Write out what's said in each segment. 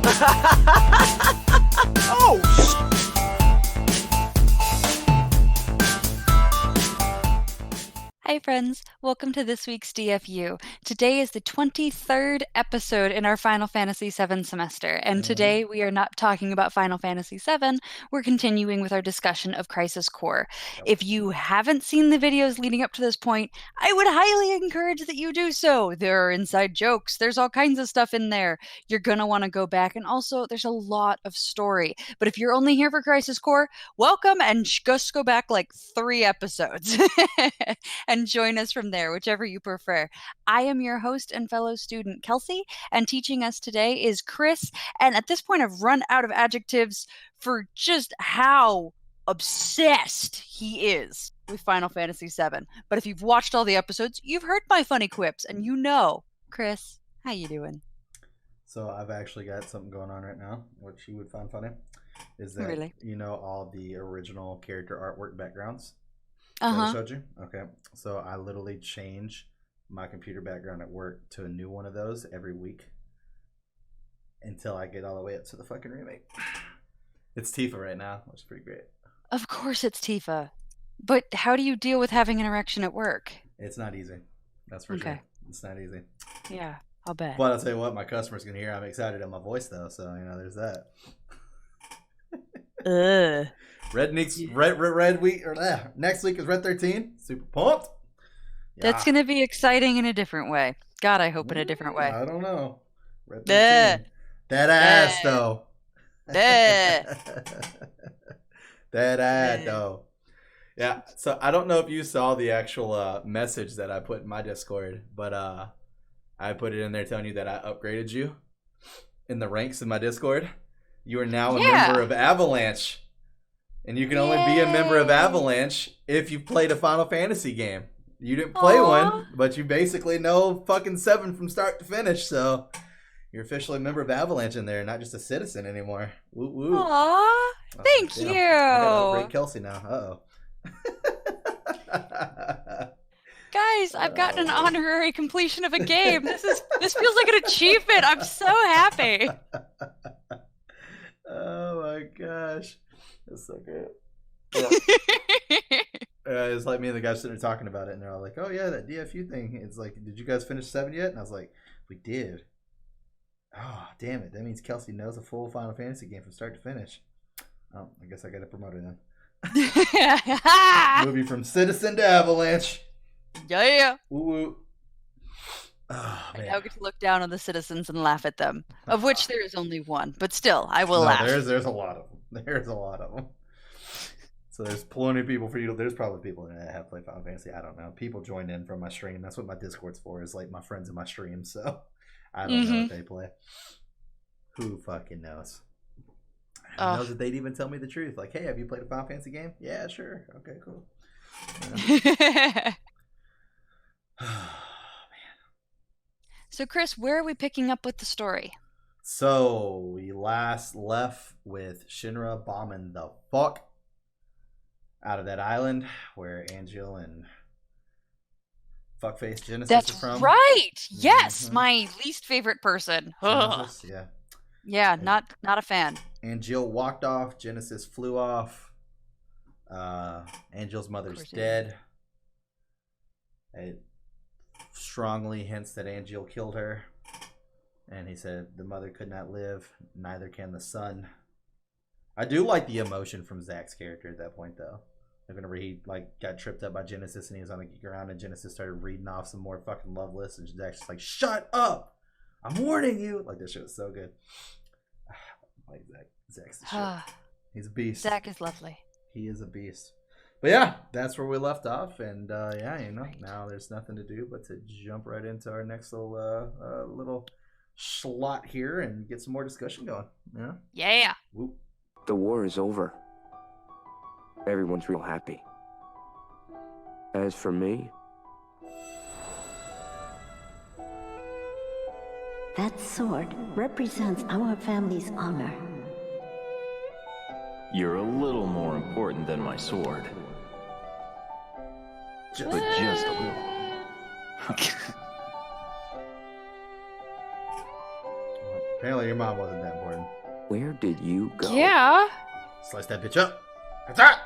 Oh, Hi friends, welcome to this week's DFU. Today is the 23rd episode in our Final Fantasy VII semester, and today we are not talking about Final Fantasy VII, we're continuing with our discussion of Crisis Core. If you haven't seen the videos leading up to this point, I would highly encourage that you do so. There are inside jokes, there's all kinds of stuff in there. You're gonna want to go back, and also there's a lot of story. But if you're only here for Crisis Core, welcome, and just go back like 3 episodes. And join us from there, whichever you prefer. I am your host and fellow student, Kelsey, and teaching us today is Chris. And at this point, I've run out of adjectives for just how obsessed he is with Final Fantasy VII. But if you've watched all the episodes, you've heard my funny quips, and you know. Chris, how you doing? so I've actually got something going on right now, which you would find funny, is that Really? you know all the original character artwork backgrounds that I Uh-huh. showed you? Okay, so I literally change my computer background at work to a new one of those every week until I get all the way up to the fucking remake. It's Tifa right now, which is pretty great. Of course it's Tifa. But how do you deal with having an erection at work? It's not easy, that's for Okay. sure. It's not easy. Yeah, I'll bet. But I'll tell you what, my customers can hear I'm excited at my voice though, so you know there's that. Ugh. Red week or next week is Red 13. Super pumped. That's going to be exciting in a different way. God, I hope in a different way. I don't know. Red 13. Duh. That ass though. Duh. That ad though. Yeah. So I don't know if you saw the actual message that I put in my Discord, but I put it in there telling you that I upgraded you in the ranks in my Discord. You are now a member of Avalanche. And you can only be a member of Avalanche if you've played a Final Fantasy game. You didn't play one, but you basically know fucking 7 from start to finish, so you're officially a member of Avalanche in there, not just a citizen anymore. Woo woo. Aww. Thank you. I gotta upgrade Kelsey now. Uh-oh. Guys, I've gotten an honorary completion of a game. This feels like an achievement. I'm so happy. Oh my gosh. That's so great. Yeah. It's like me and the guys sitting there talking about it, and they're all like, "Oh yeah, that DFU thing." It's like, "Did you guys finish 7 yet?" And I was like, "We did." Oh damn it! That means Kelsey knows a full Final Fantasy game from start to finish. Oh, I guess I got to promote her then. Movie from Citizen to Avalanche. Yeah. Woo woo. Oh, I man. now get to look down on the citizens and laugh at them, of which there is only one, but still, I will laugh. There's a lot of them. There's a lot of them. So there's plenty of people for you. There's probably people that have played Final Fantasy. I don't know. People join in from my stream. That's what my Discord's for. Is like my friends in my stream. So I don't know what they play. Who fucking knows? Who knows if they'd even tell me the truth? Like, hey, have you played a Final Fantasy game? Yeah, sure. Okay, cool. So, Chris, where are we picking up with the story? So we last left with Shinra bombing the fuck out of that island where Angel and fuckface Genesis are from. That's right. Yes, my least favorite person. Genesis, yeah. Yeah, not a fan. Angel walked off. Genesis flew off. Angel's mother's dead. It strongly hints that Angel killed her. And he said the mother could not live, neither can the son. I do like the emotion from Zach's character at that point, though. Whenever he got tripped up by Genesis and he was on the ground, and Genesis started reading off some more fucking love lists, and Zach's just like, "Shut up! I'm warning you!" Like, this shit was so good. I like Zach. Zach's the shit. He's a beast. Zach is lovely. He is a beast. But yeah, that's where we left off, and now there's nothing to do but to jump right into our next little slot here and get some more discussion going. Yeah. Whoop. The war is over. Everyone's real happy. As for me, that sword represents our family's honor. You're a little more important than my sword. But just a little. Apparently your mom wasn't that important. Where did you go? Yeah. Slice that bitch up. That's right.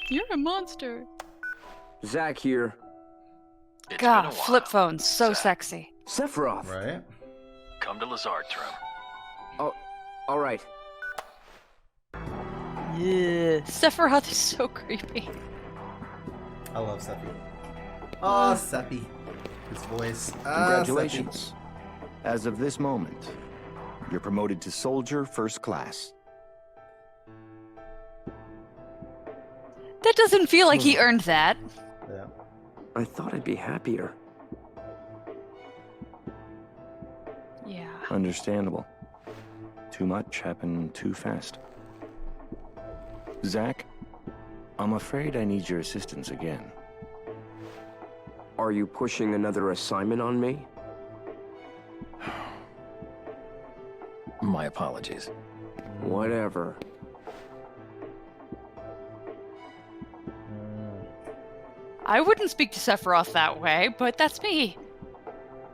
You're a monster. Zach here. It's been a God, while. flip phones, so Zach, sexy. Sephiroth. Right? Come to Lazard's room. Oh, all right. Yeah. Sephiroth is so creepy. I love Seppi. Oh, Seppi. His voice. Congratulations. As of this moment, you're promoted to Soldier First Class. That doesn't feel like he earned that. Seppi. Yeah. I thought I'd be happier. Yeah. Understandable. Too much happened too fast. Zach, I'm afraid I need your assistance again. Are you pushing another assignment on me? My apologies. Whatever. I wouldn't speak to Sephiroth that way, but that's me.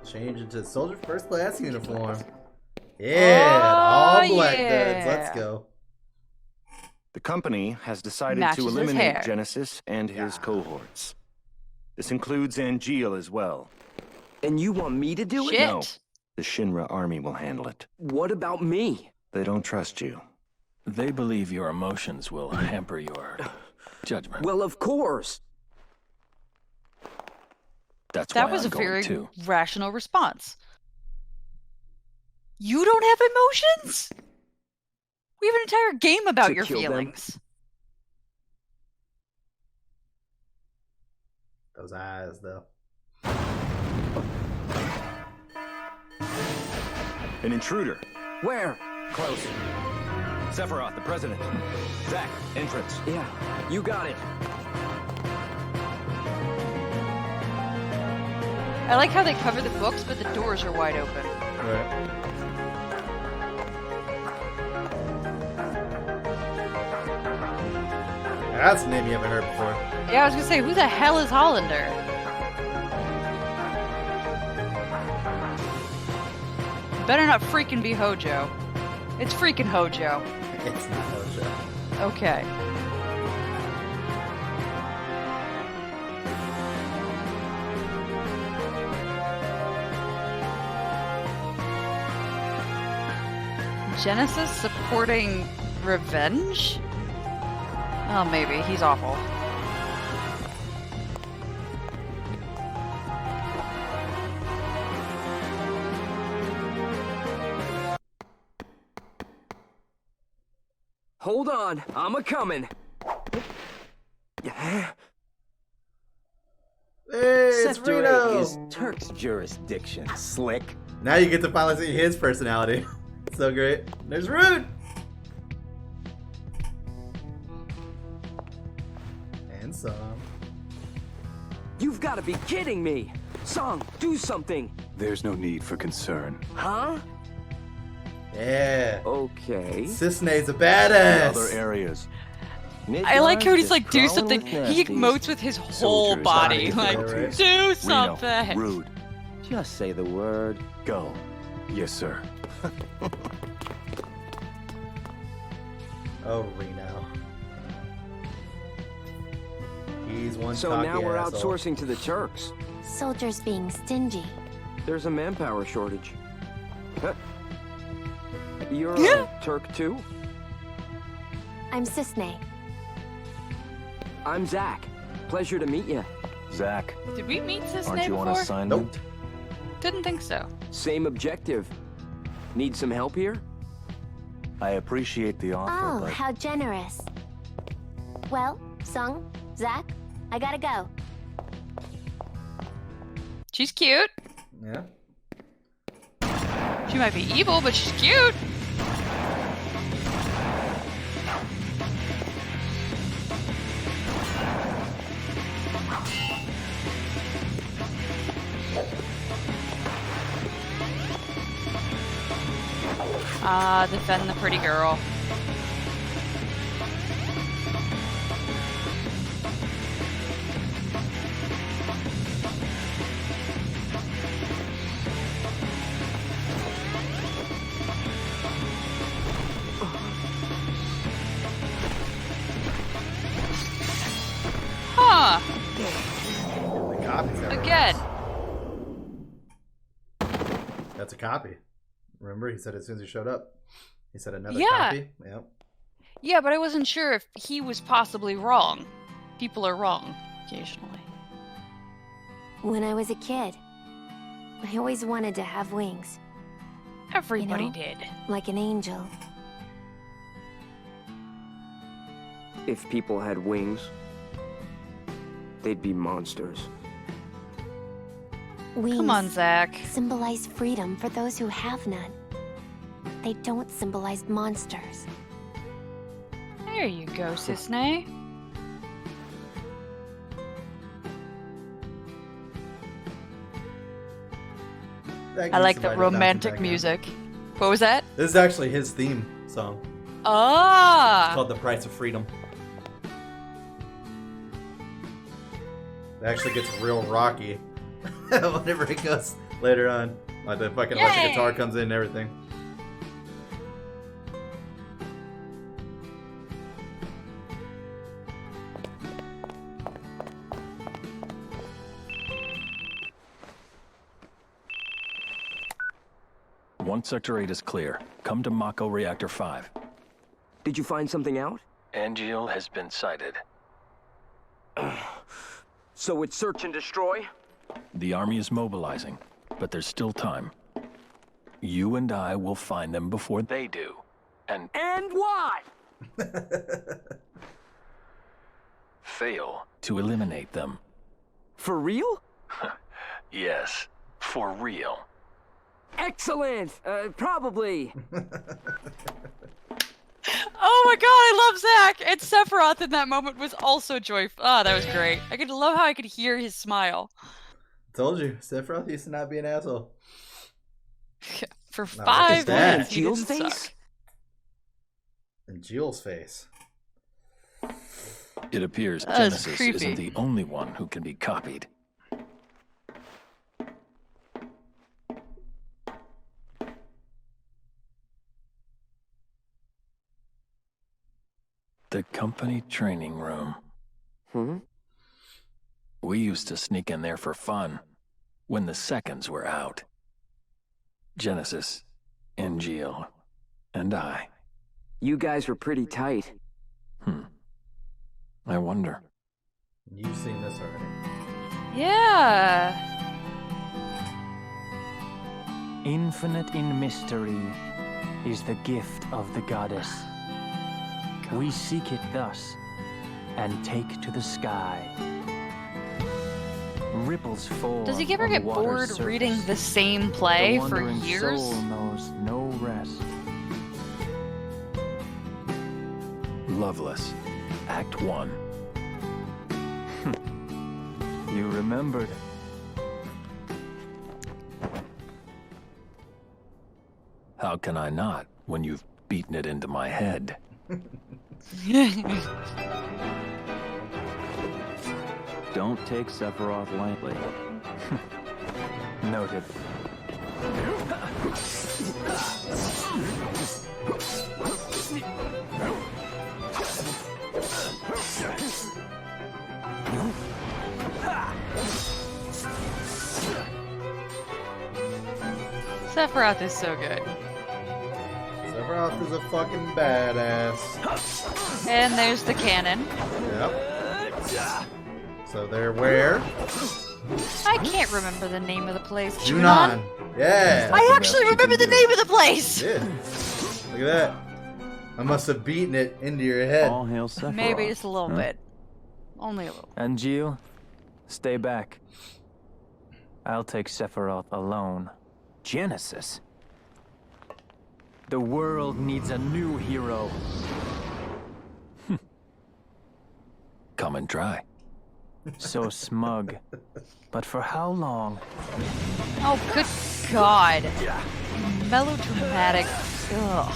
Change into Soldier First Class uniform. Yeah, all black dudes. Let's go. The company has decided Matches to his eliminate hair. Genesis and his Yeah. cohorts. This includes Angeal as well. And you want me to do Shit. it? No. The Shinra army will handle it. What about me? They don't trust you. They believe your emotions will hamper your judgment. Well, of course. That's That why was I'm a going very too. rational response. You don't have emotions? We have an entire game about To your kill them? feelings. Those eyes, though. An intruder. Where? Close. Sephiroth, the president. Zach, entrance. Yeah, you got it. I like how they cover the books, but the doors are wide open. Right. That's a name you haven't heard before. Yeah, I was gonna say, who the hell is Hollander? Better not freaking be Hojo. It's freaking Hojo. It's not Hojo. Okay. Genesis supporting revenge? Oh, maybe. He's awful. Hold on, I'm a-coming. Hey, it's Sector Reno! 8 is Turk's jurisdiction, slick. Now you get to finally see his personality. So great. There's Rude! And some. You've got to be kidding me. Song, do something. There's no need for concern. Huh? Yeah. Okay. Cisne's a Other badass! areas. I like how he's Just like, do crawling something. with He nasties. emotes with his whole Soldiers, body. bodies, Like, right. do something. Reno, Rude. Just say the word. Go. Yes, sir. Oh, Reno. He's one So cocky now we're asshole. outsourcing to the Turks. Soldiers being stingy. There's a manpower shortage. Huh? You're Yeah. a Turk too? I'm Cisne. I'm Zach. Pleasure to meet you. Zach, Did we meet this aren't name you on before? assignment? Didn't think so. Same objective. Need some help here? I appreciate the offer, Oh, but how generous. Well, Sung, Zach, I gotta go. She's cute. Yeah. She might be evil, but she's cute. Ah, defend the pretty girl. That's a copy. Remember, he said as soon as he showed up, he said another Yeah. copy. Yep. Yeah, but I wasn't sure if he was possibly wrong. People are wrong occasionally. When I was a kid, I always wanted to have wings, Everybody know? did. like an angel. If people had wings, they'd be monsters. Wings Come on, Zach. symbolize freedom for those who have none. They don't symbolize monsters. There you go, Sisney. I like the romantic music. What was that? This is actually his theme song. It's Ah! called The Price of Freedom. It actually gets real rocky whenever it goes later on. Like the fucking electric guitar comes in and everything. Once Sector 8 is clear, come to Mako Reactor 5. Did you find something out? Angeal has been sighted. So it's search and destroy? The army is mobilizing, but there's still time. You and I will find them before they do. And what? fail to eliminate them. For real? Yes, for real. Excellent! Probably. Oh my god, I love Zach! And Sephiroth in that moment was also joyful. Ah, that was great. I could love how I could hear his smile. Told you, Sephiroth used to not be an asshole. For Not like 5 his dad. minutes, he didn't Jill's face? suck. And Jill's face. It appears That was Genesis creepy. isn't the only one who can be copied. The company training room. Hmm? We used to sneak in there for fun, when the seconds were out. Genesis, Angeal, and I. You guys were pretty tight. I wonder. You've seen this already. Yeah. Infinite in mystery is the gift of the goddess. We seek it thus, and take to the sky. Ripples form. Does he ever on the get water's bored surface. reading the same play The for wandering years? soul knows no rest. Loveless, Act 1. You remembered. How can I not, when you've beaten it into my head? Don't take Sephiroth lightly. Noted. Sephiroth is so good. Sephiroth is a fucking badass. And there's the cannon. Yep. So they're where? I can't remember the name of the place. Junon. Yeah. I actually remember the name of the place! Yeah. Look at that. I must have beaten it into your head. All hail Sephiroth. Maybe just a little bit. Only a little. Angeal, stay back. I'll take Sephiroth alone. Genesis? The world needs a new hero. Come and try. So smug. But for how long? Oh, good God. Melodramatic. Ugh.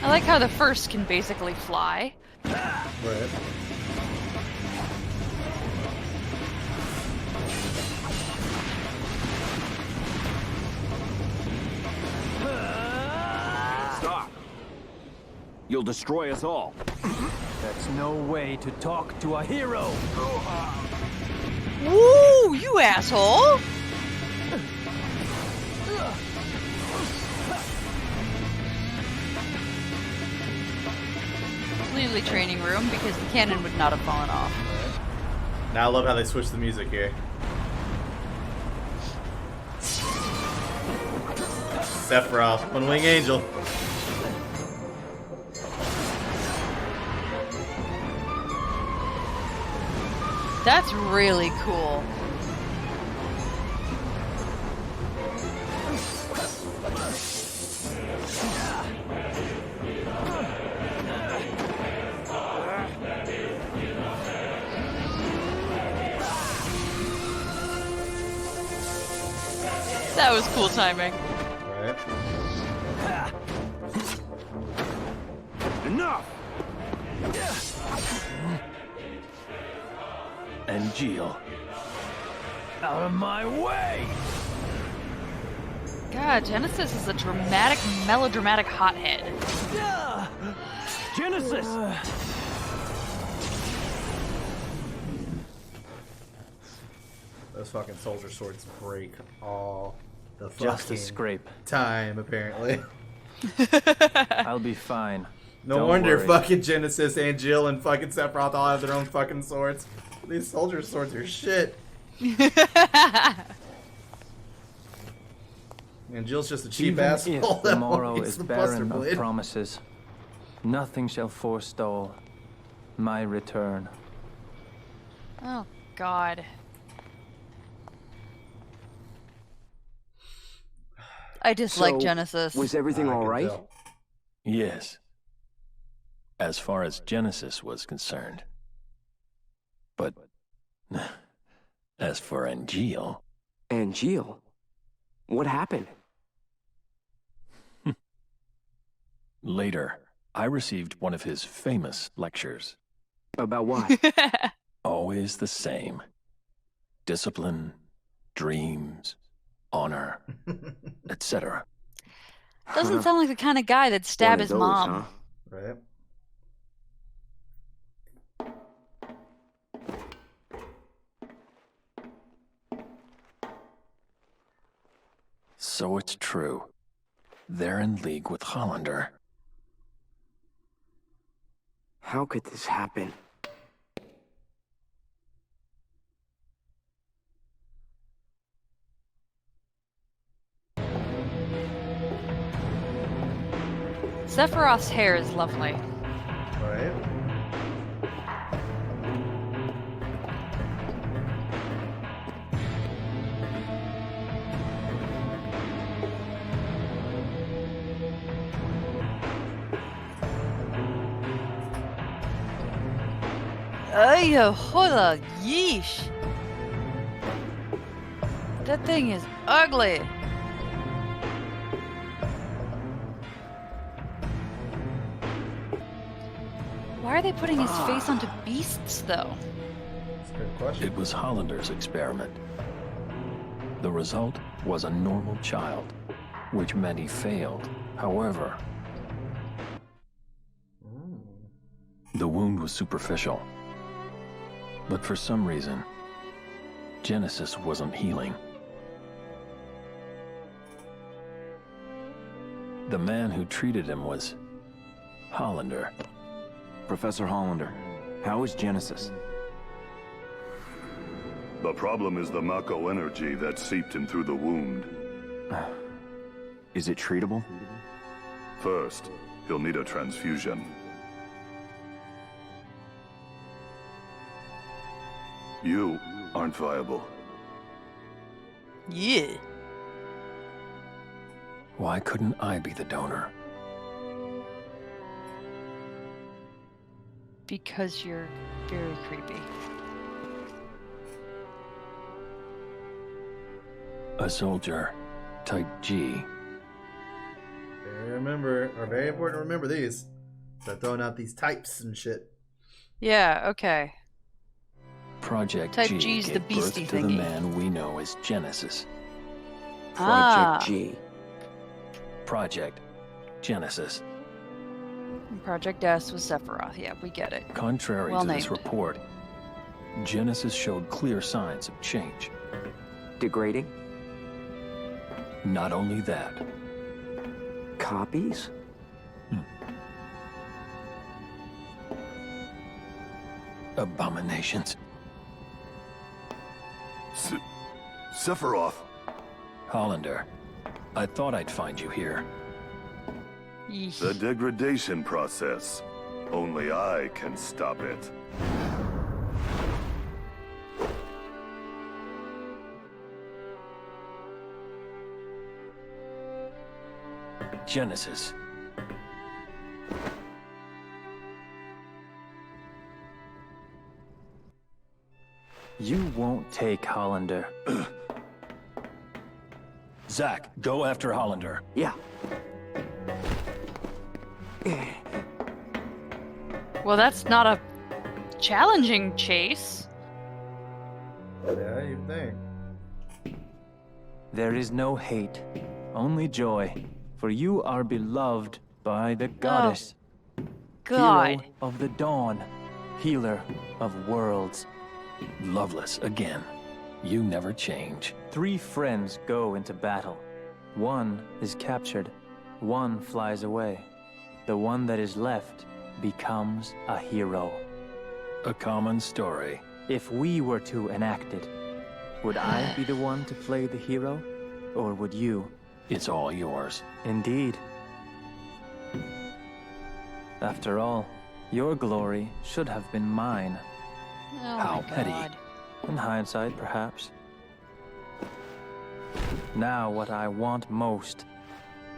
I like how the first can basically fly. Right. Stop! You'll destroy us all. That's no way to talk to a hero. Woo, you asshole! Clearly training room because the cannon would not have fallen off. Now I love how they switch the music here. Sephiroth, One Wing Angel. That's really cool. That was cool timing. Right. Enough! And Jill. Out of my way! God, Genesis is a dramatic, melodramatic hothead. Genesis! Those fucking soldier swords break all the Just a fucking scrape. time, apparently. I'll be fine. No Don't wonder worry. fucking Genesis and Jill and fucking Sephiroth all have their own fucking swords. These soldier swords are shit. And Jill's just a cheap Even asshole if that tomorrow won't use is the Buster barren of Blade. promises, nothing shall forestall my return. Oh, God. I dislike So, Genesis. Was everything I all can right? tell. Yes. As far as Genesis was concerned. But as for Angeal, And Gio, what happened? later, I received one of his famous lectures. About what? Always the same. Discipline, dreams, honor, etc. Doesn't sound like the kind of guy that'd stab One of his those, mom. huh? Right? So it's true. They're in league with Hollander. How could this happen? Sephiroth's hair is lovely. Right? Ay, hola, yeesh. That thing is ugly. Why are they putting his face onto beasts, though? That's a good question. It was Hollander's experiment. The result was a normal child, which meant he failed. However, the wound was superficial. But for some reason, Genesis wasn't healing. The man who treated him was Hollander. Professor Hollander, how is Genesis? The problem is the Mako energy that seeped him through the wound. Is it treatable? First, he'll need a transfusion. You aren't viable. Yeah. Why couldn't I be the donor? Because you're very creepy. A soldier, type G. Very important to remember these. So throwing out these types and shit. Yeah, okay. Project Type G G's gave the birth beastie to the thingy. man we know as Genesis. Project G. Project Genesis. Project S was Sephiroth. Yeah, we get it. Contrary Well to this named. report, Genesis showed clear signs of change. Degrading? Not only that, Copies? abominations. Sephiroth. Hollander, I thought I'd find you here. Yeesh. The degradation process. Only I can stop it. Genesis. You won't take Hollander. Zack, go after Hollander. Yeah. Well, that's not a challenging chase. Yeah, you think. There is no hate, only joy, for you are beloved by the goddess. God. Hero of the dawn, healer of worlds. Loveless again. You never change. 3 friends go into battle. One is captured, one flies away. The one that is left becomes a hero. A common story. If we were to enact it, would I be the one to play the hero? Or would you? It's all yours. Indeed. After all, your glory should have been mine. Oh How my petty. God. In hindsight, perhaps. Now what I want most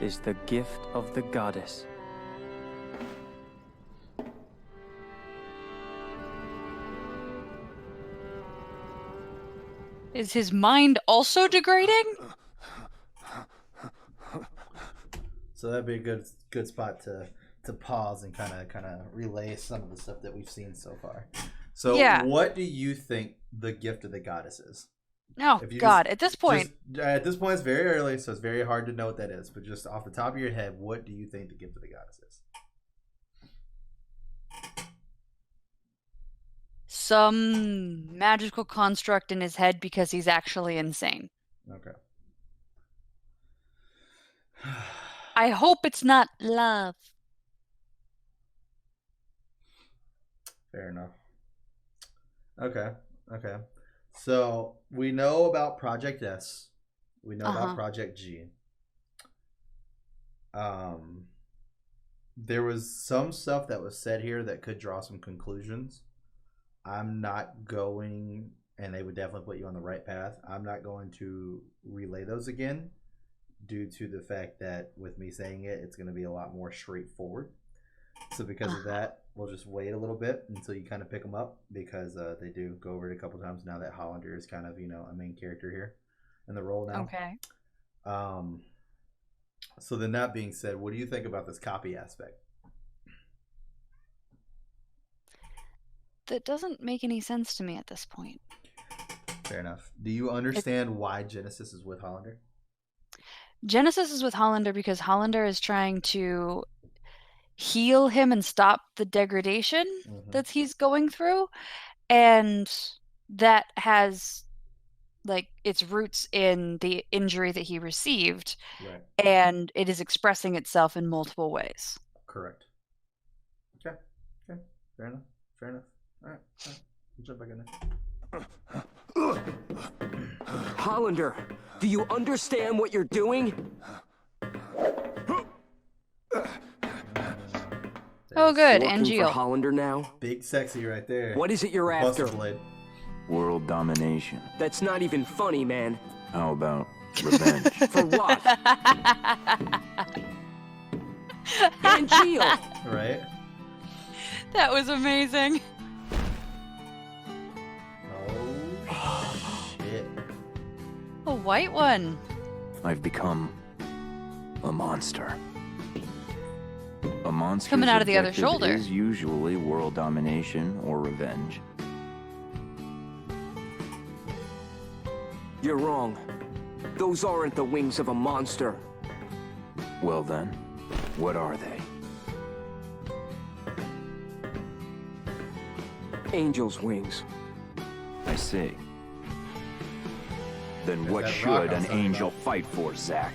is the gift of the goddess. Is his mind also degrading? So that'd be a good spot to pause and kind of relay some of the stuff that we've seen so far. So Yeah. what do you think the gift of the goddess is? Oh, If you God. just- At this point, at this point, it's very early, so it's very hard to know what that is. But just off the top of your head, what do you think the gift of the goddess is? some magical construct in his head because he's actually insane. Okay. I hope it's not love. Fair enough. Okay. So we know about Project S. We know about Project G. There was some stuff that was said here that could draw some conclusions. I'm not going, and they would definitely put you on the right path. I'm not going to relay those again due to the fact that with me saying it, it's going to be a lot more straightforward. So because of that, we'll just wait a little bit until you kind of pick them up because they do go over it a couple times now that Hollander is kind of, a main character here in the role now. Okay. So then that being said, what do you think about this copy aspect? That doesn't make any sense to me at this point. Fair enough. Do you understand why Genesis is with Hollander? Genesis is with Hollander because Hollander is trying to heal him and stop the degradation that he's going through. And that has its roots in the injury that he received. Right. And it is expressing itself in multiple ways. Correct. Okay. Fair enough. All right. We'll jump back in there. Hollander, do you understand what you're doing? Oh, good. Working And for Geo. Hollander now? Big sexy right there. What is it you're Buster after? Blade. World domination. That's not even funny, man. How about revenge? For what? Angel! Right? That was amazing. Oh, shit. A white one. I've become a monster. A monster's Coming out of the other objective shoulder. is usually world domination or revenge. You're wrong. Those aren't the wings of a monster. Well then, what are they? Angel's wings. I see. Then There's what that rock should I was an talking angel about. fight for, Zack?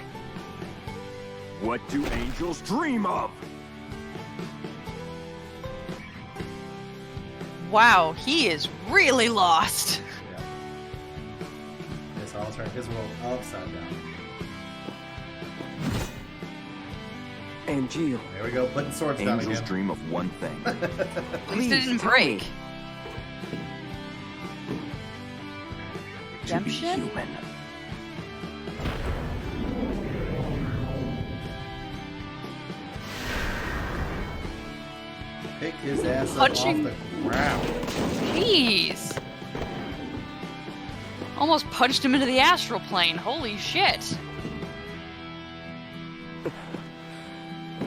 What do angels dream of? Wow, he is really lost. Yeah. This all turned his world upside down. Angeal. There we go, putting swords down Angels again. dream of one thing. At least Please, it didn't tell break. me. To be Redemption? human. Pick his ass Punching- up off the ground. Jeez. Almost punched him into the astral plane. Holy shit.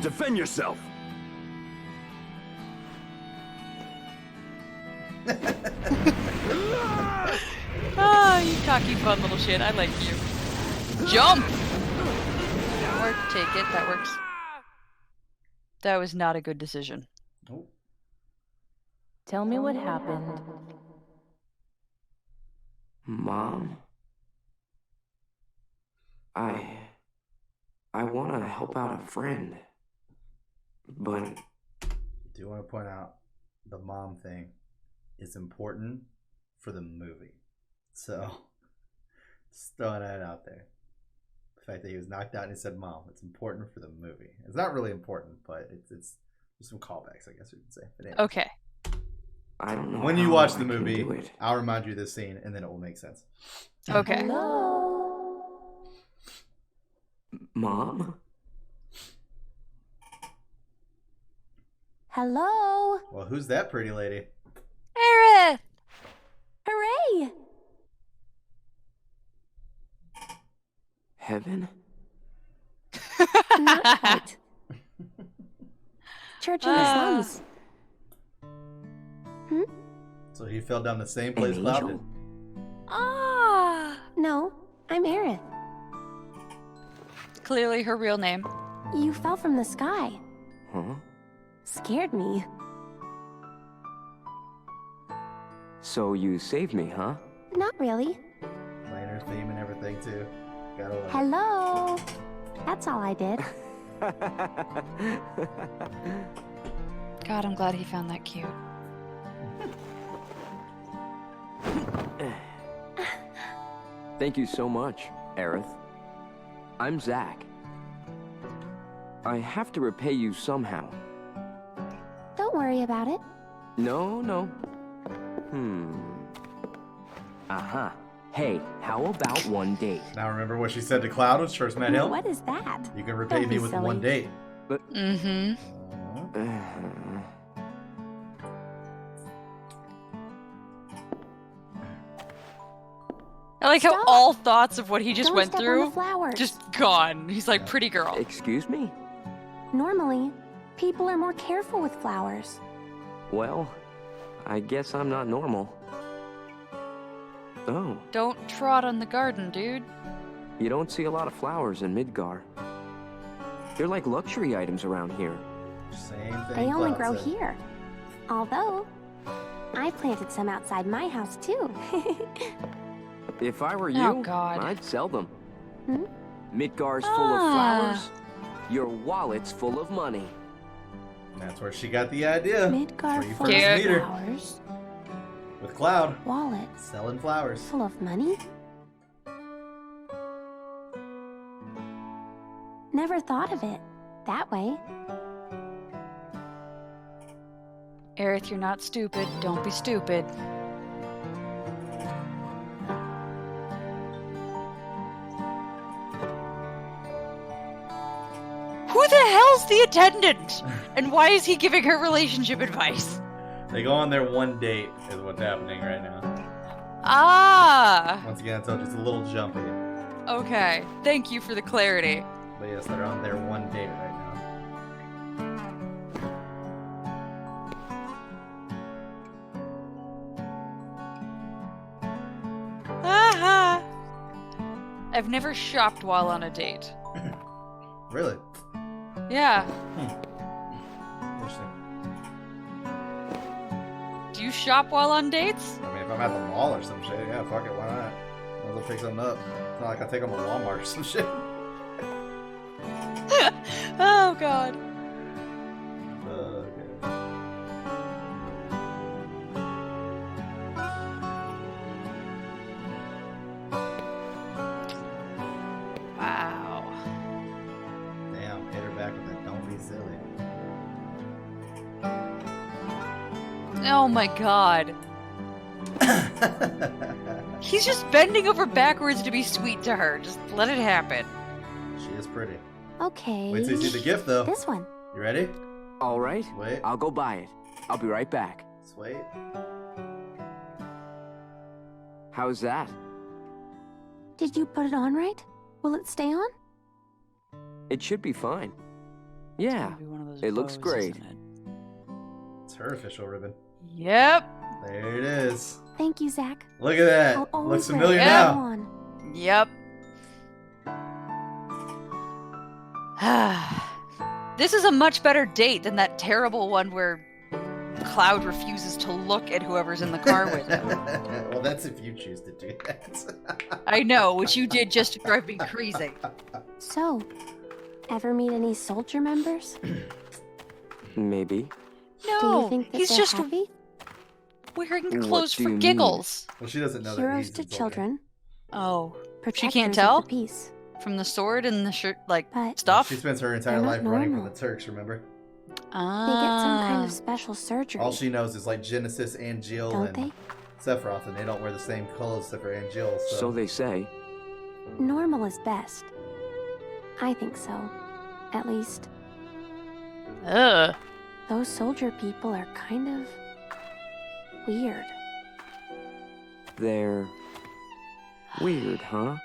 Defend yourself! Ah, you cocky fun little shit. I like you. Jump! Or take it. That works. That was not a good decision. Oh, Tell me what happened. Mom? I want to help out a friend. But I do want to point out the mom thing is important for the movie. So, just throwing that out there. The fact that he was knocked out and he said mom, it's important for the movie. It's not really important, but it's there's some callbacks, I guess we could say. But anyway, Okay. I don't know. when you how watch I the can movie, do it. I'll remind you of this scene and then it will make sense. Okay. Hello? Mom? Hello? Well, who's that pretty lady? Aerith! Hooray! Heaven? Not quite. Church in the Ah. slums. So he fell down the same An place Cloud did. angel? Ah! No, I'm Aerith. Clearly her real name. You fell from the sky. Huh? Scared me. So you saved me, huh? Not really. Playing her theme and everything too. Gotta love it. Hello? That's all I did. God, I'm glad he found that cute. Thank you so much, Aerith. I'm Zack. I have to repay you somehow. Don't worry about it. No. Uh-huh. Hey, how about one date? Now remember what she said to Cloud when she first met him? What is that? You can repay Don't me be with silly. one date. Mm-hmm. I like how Stop. all thoughts of what he just Don't went step on through the flowers. just gone. He's like, pretty girl. Excuse me? Normally, people are more careful with flowers. Well, I guess I'm not normal. Oh, Don't trot on the garden, dude. you don't see a lot of flowers in Midgar. They're like luxury items around here. Same thing. They only Cloud grow said. here. Although, I planted some outside my house too. If I were you, Oh, God. I'd sell them. Hmm? Midgar's full of Ah. flowers. Your wallet's full of money. That's where she got the idea. Midgar Where you full first of meet her. flowers. With Cloud Wallet selling flowers. full of money? Never thought of it that way. Aerith, you're not stupid. Don't be stupid. Who the hell's the attendant? And why is he giving her relationship advice? They go on their one date is what's happening right now. Ah! Once again, I told you it's a little jumpy. Okay. Thank you for the clarity. But yes, they're on their one date right now. I've never shopped while on a date. Really? Yeah. Interesting. Do you shop while on dates? I mean, if I'm at the mall or some shit, yeah, fuck it, why not? Might as well pick something up. It's not like I take them to Walmart or some shit. Oh, God. Okay. Wow. Damn, hit her back with that don't be silly. Oh, my God. He's just bending over backwards to be sweet to her. Just let it happen. She is pretty. Okay. Wait till you see the gift, though. This one. You ready? All right. Wait. I'll go buy it. I'll be right back. Just wait. How's that? Did you put it on right? Will it stay on? It should be fine. Yeah. Maybe one of those It looks bows, great. isn't it? It's her official ribbon. Yep. There it is. Thank you, Zach. Look at that. I'll always Looks familiar wear it now. on. Yep. This is a much better date than that terrible one where Cloud refuses to look at whoever's in the car with him. Well, that's if you choose to do that. I know, which you did just to drive me crazy. So, ever meet any soldier members? Maybe. Do you No, think that he's they're just happy? wearing What clothes do for you mean? giggles. Well, she doesn't know that Heroes he's to a soldier. children. Oh, Protectors can't of tell? the peace. from the sword and the shirt, like, But stuff? She spends her entire They're not life running from normal. the Turks, remember? they get some kind of special surgery. All she knows is like Genesis and Jill Don't and they? Sephiroth, and they don't wear the same clothes except for Aunt Jill. So they say. Normal is best. I think so. At least, Ugh. those soldier people are kind of weird. They're weird, huh?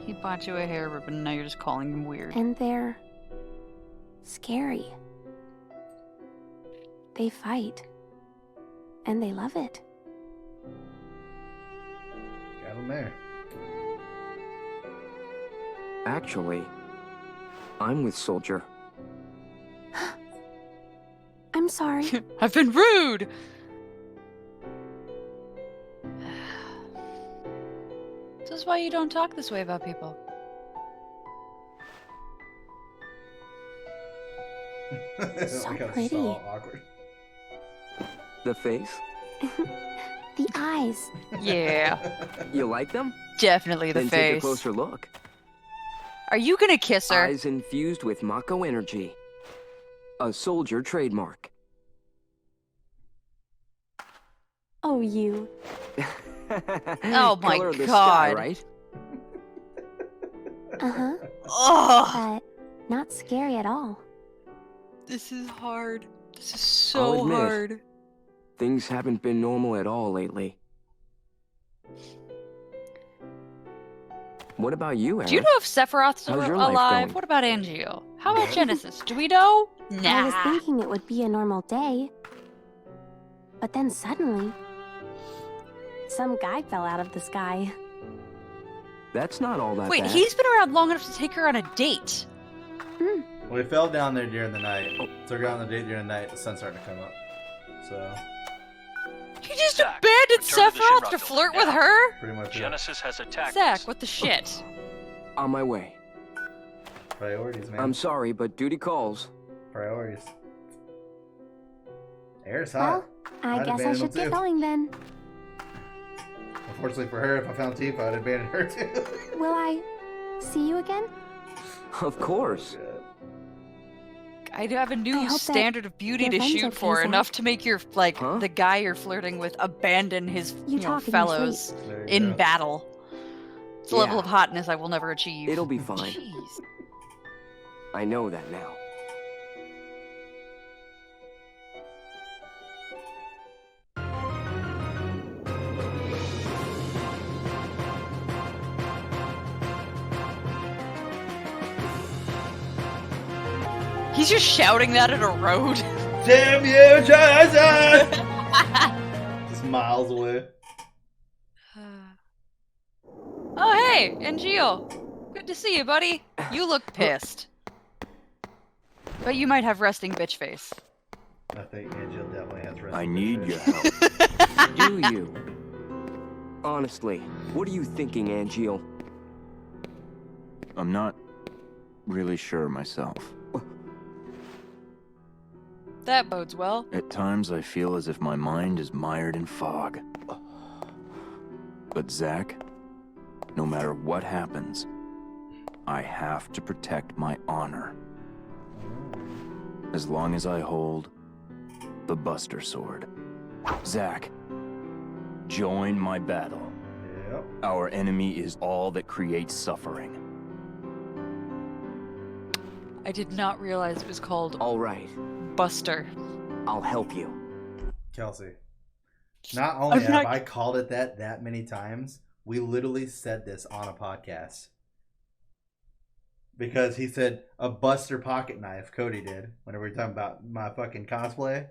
He bought you a hair ribbon, and now you're just calling him weird. And they're scary. They fight. And they love it. Got him there. Actually, I'm with Soldier. I'm sorry. I've been rude! This is why you don't talk this way about people. So Like, pretty. so awkward. The face? The eyes. Yeah, You like them? definitely the Then take a face. closer look. Are you gonna kiss her? Eyes infused with Mako energy. A Soldier trademark. Oh, you. Oh my Color of the God. sky, right? Uh-huh. Ugh! But not scary at all. This is hard. This is I'll so admit. hard. Things haven't been normal at all lately. What about you, Eric? Do you know if Sephiroth's How's your life alive? going? What about Angio? How about Genesis? Do we know? I was Nah. thinking it would be a normal day. But then suddenly, some guy fell out of the sky. That's not all that Wait, bad. he's been around long enough to take her on a date. Well, he fell down there during the night. Took her on the date during the night. The sun's starting to come up. So, He just Zach, abandoned return to the Sephiroth Shinra to flirt building with now. her? pretty much it. Genesis has attacked Zach, us. what the shit? On my way. Priorities, man. I'm sorry, but duty calls. Priorities. Air's Well, hot. I I'd guess I abandon should them get too. going then. Unfortunately for her, if I found Tifa, I'd abandon her too. Will I see you again? Of course. I have a I new hope that standard of beauty your to friend's shoot okay, for, Zach. enough to make your, like, Huh? the guy you're flirting with abandon his, You you know, talk in your fellows There you in go. battle. It's a level Yeah. of hotness I will never achieve. It'll be fine. Jeez. I know that now. He's just shouting that at a road. Damn you, Jason! Just miles away. Oh, Hey, Angeal. Good to see you, buddy. You look pissed. But you might have resting bitch face. I think Angel definitely has resting I bitch need face. your help. Do you? Honestly, what are you thinking, Angeal? I'm not really sure myself. That bodes well. At times I feel as if my mind is mired in fog. But Zack, no matter what happens, I have to protect my honor. As long as I hold the Buster Sword. Zack, join my battle. Yep. Our enemy is all that creates suffering. I did not realize it was called All right, Buster. I'll help you. Kelsey, not only I'm have not- I called it that many times, we literally said this on a podcast. Because he said a Buster pocket knife, Cody did, whenever we were talking about my fucking cosplay.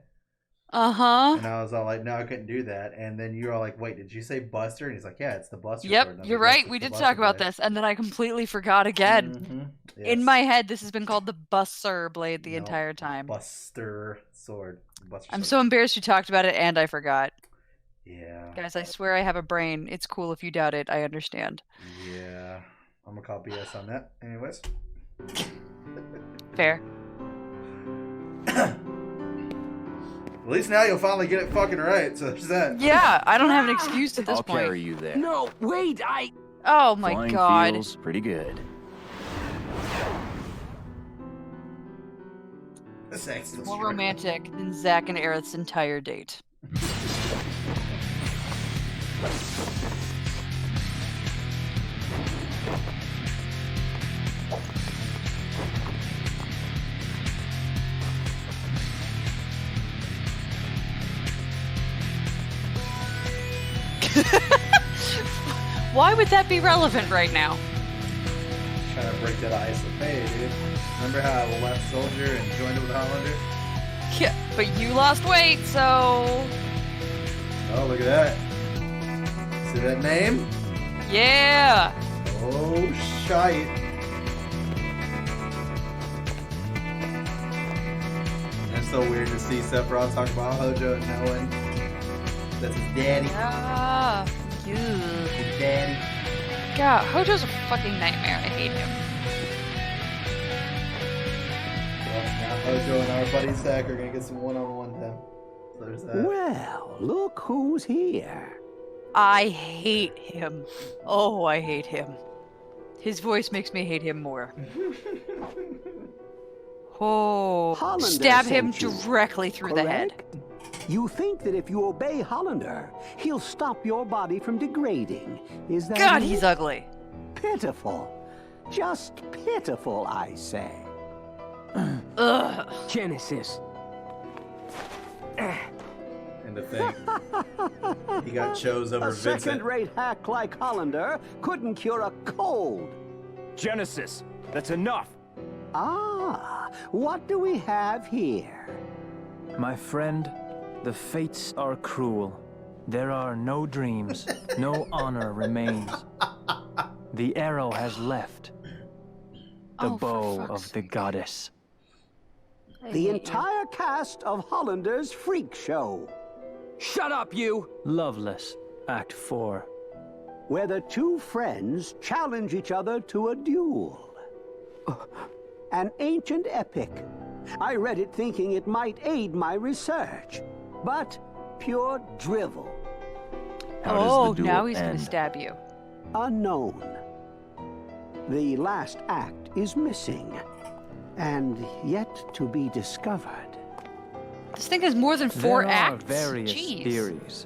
Uh-huh. And I was all like, no, I couldn't do that. And then you were all like, wait, did you say Buster? And he's like, yeah, it's the Buster sword. Yep, And I'm you're like, "Yes, right. it's We the did Buster talk about blade." this, and then I completely forgot again. Mhm. In Yes. my head, this has been called the Buster blade the Nope. entire time. Buster sword. Buster I'm sword. so embarrassed you talked about it, and I forgot. Yeah. Guys, I swear I have a brain. It's cool if you doubt it. I understand. Yeah. I'm going to call BS on that. Anyways. Fair. At least now you'll finally get it fucking right. So there's that. Yeah, I don't have an excuse at this I'll point. carry you there. No, wait, Oh my Flying god. feels pretty good. This ain't still More straight. romantic than Zack and Aerith's entire date. Why would that be relevant right now? Trying to break that ice with hey, dude. Remember how I left Soldier and joined it with Hollander? Yeah, but you lost weight, so Oh, look at that. See that name? yeah. Oh, shite. That's so weird to see Sephiroth talk about Hojo and knowing that's his daddy. Ah, ew. His daddy. God, Hojo's a fucking nightmare. I hate him. Well, now Hojo and our buddy Zach are gonna get some one-on-one time. So there's that. Well, look who's here. I hate him. Oh, I hate him. His voice makes me hate him more. Oh, Hollander stab him sent you, directly through the head. correct? You think that if you obey Hollander, he'll stop your body from degrading. Is that God, it? he's ugly. Pitiful. Just pitiful, I say. Ugh. Genesis. And to think, he got chose over A Vincent. second-rate hack like Hollander couldn't cure a cold. Genesis, that's enough. Ah, what do we have here? My friend, the fates are cruel. There are no dreams, no honor remains. The arrow has left. The Oh, for bow fuck's of the goddess. I The hate you. entire cast of Hollander's Freak Show, Shut up, you! Loveless, Act 4. where the two friends challenge each other to a duel. An ancient epic. I read it thinking it might aid my research, but pure drivel. How does Oh, the duel now he's gonna end? stab you. Unknown. The last act is missing, and yet to be discovered. This thing has more than 4 there acts. are various Jeez. theories.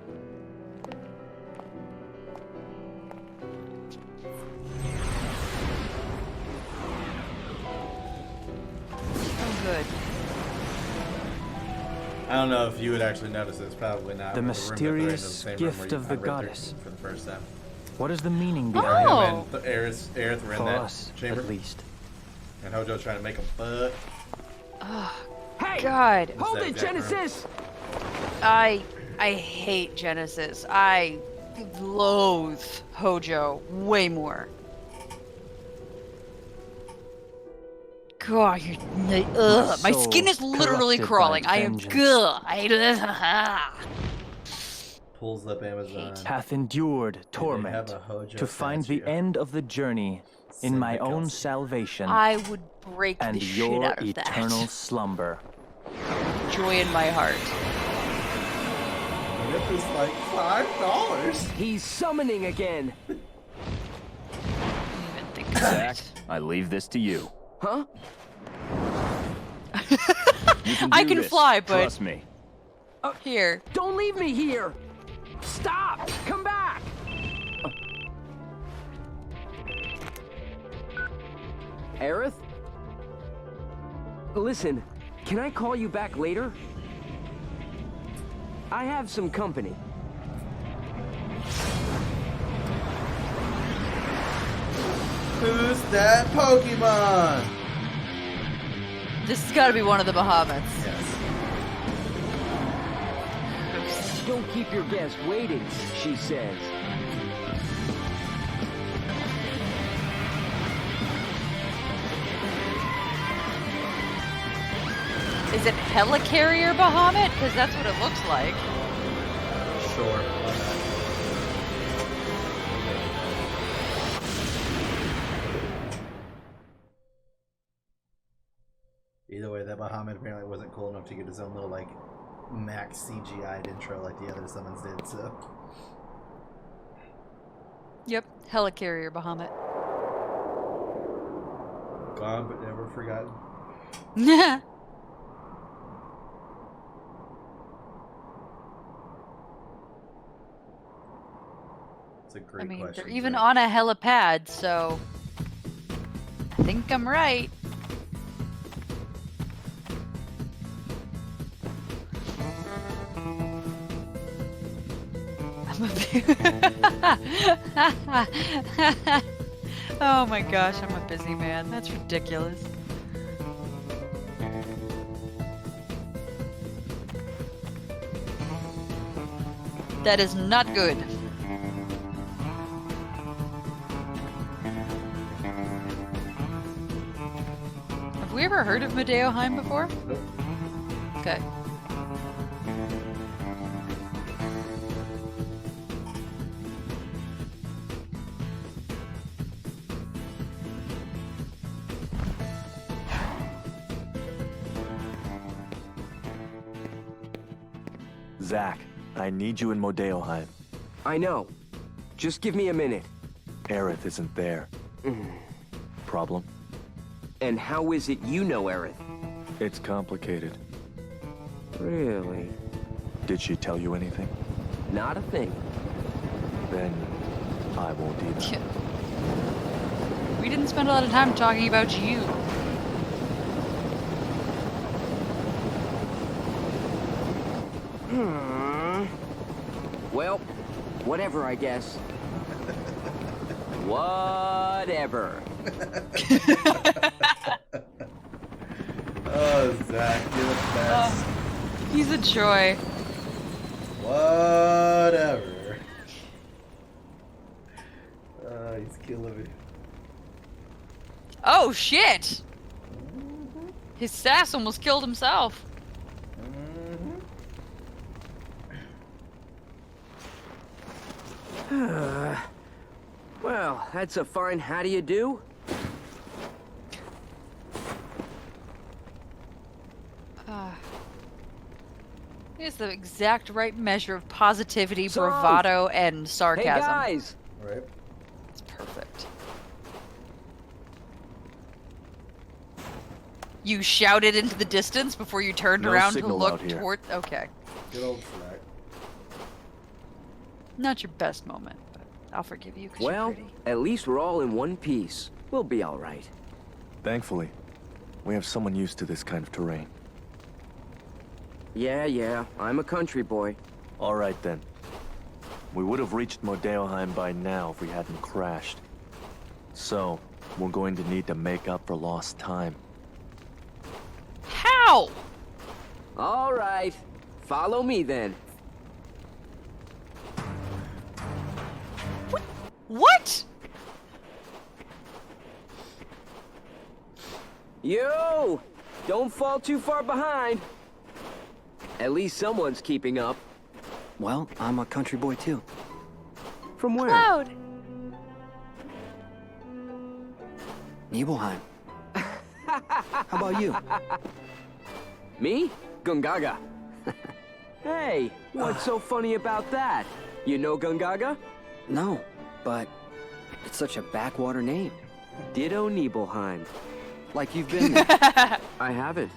Oh, good. I don't know if you would actually notice this. Probably not. The with room that they're in, mysterious same room gift where you of the found Red goddess. for the first time. What is the meaning Him behind Oh. and Aerith were it? in For that us, chamber, at least. and Hojo's trying to make him fuck. Hey! God, Hold that it, exact room. Genesis! I hate Genesis. I loathe Hojo way more. God, my skin is literally corrupted by crawling. I am vengeance. good. Pulls up Amazon. Hath endured have torment a Hojo to find the statue. end of the journey in Send my to own Kelsey. salvation I would break and the shit your out of eternal that. slumber. Joy in my heart. And it was like $5. He's summoning again. Didn't even think about Zach, it. I leave this to you. Huh? You can I do can this. fly, but Trust me. here. Don't leave me here! Stop! Come back! Aerith? Listen, can I call you back later? I have some company. Who's that Pokemon? This has got to be one of the Bahamut's. Yes. Don't keep your guests waiting, she says. Is it Helicarrier Bahamut? Because that's what it looks like. Sure. Why not? Either way, that Bahamut apparently wasn't cool enough to get his own little like max CGI'd intro like the other summons did. So. Yep, Helicarrier Bahamut. Gone but never forgotten. It's a great I mean, question. they're even Zach. on a helipad, so I think I'm right. I'm a oh my gosh, I'm a busy man. That's ridiculous. That is not good. Have we ever heard of Medeo Heim before? Nope. Okay. Zach, I need you in Modeoheim. I know. Just give me a minute. Aerith isn't there. Problem? And how is it you know Aerith? It's complicated. Really? Did she tell you anything? Not a thing. Then I won't either. We didn't spend a lot of time talking about you. Well, whatever, I guess. Whatever. Oh, Zach, you're the best. He's a joy. Whatever. He's killing me. Oh shit! His sass almost killed himself. Well, that's a fine how do you do? It's the exact right measure of positivity, So, bravado, and sarcasm. Hey guys! Right. It's perfect. You shouted into the distance before you turned No around to signal look out here. toward. Okay. Good old Zach. Not your best moment, but I'll forgive you because Well, you're pretty. at least we're all in one piece. We'll be all right. Thankfully, we have someone used to this kind of terrain. Yeah, I'm a country boy. All right then. We would have reached Modeoheim by now if we hadn't crashed. So, we're going to need to make up for lost time. How? All right. Follow me then. What? Yo! Don't fall too far behind. At least someone's keeping up. Well, I'm a country boy too. From where? Cloud! Nibelheim. How about you? Me? Gungaga. Hey, what's so funny about that? You know Gungaga? No, but it's such a backwater name. Ditto Nibelheim. Like you've been there. I haven't.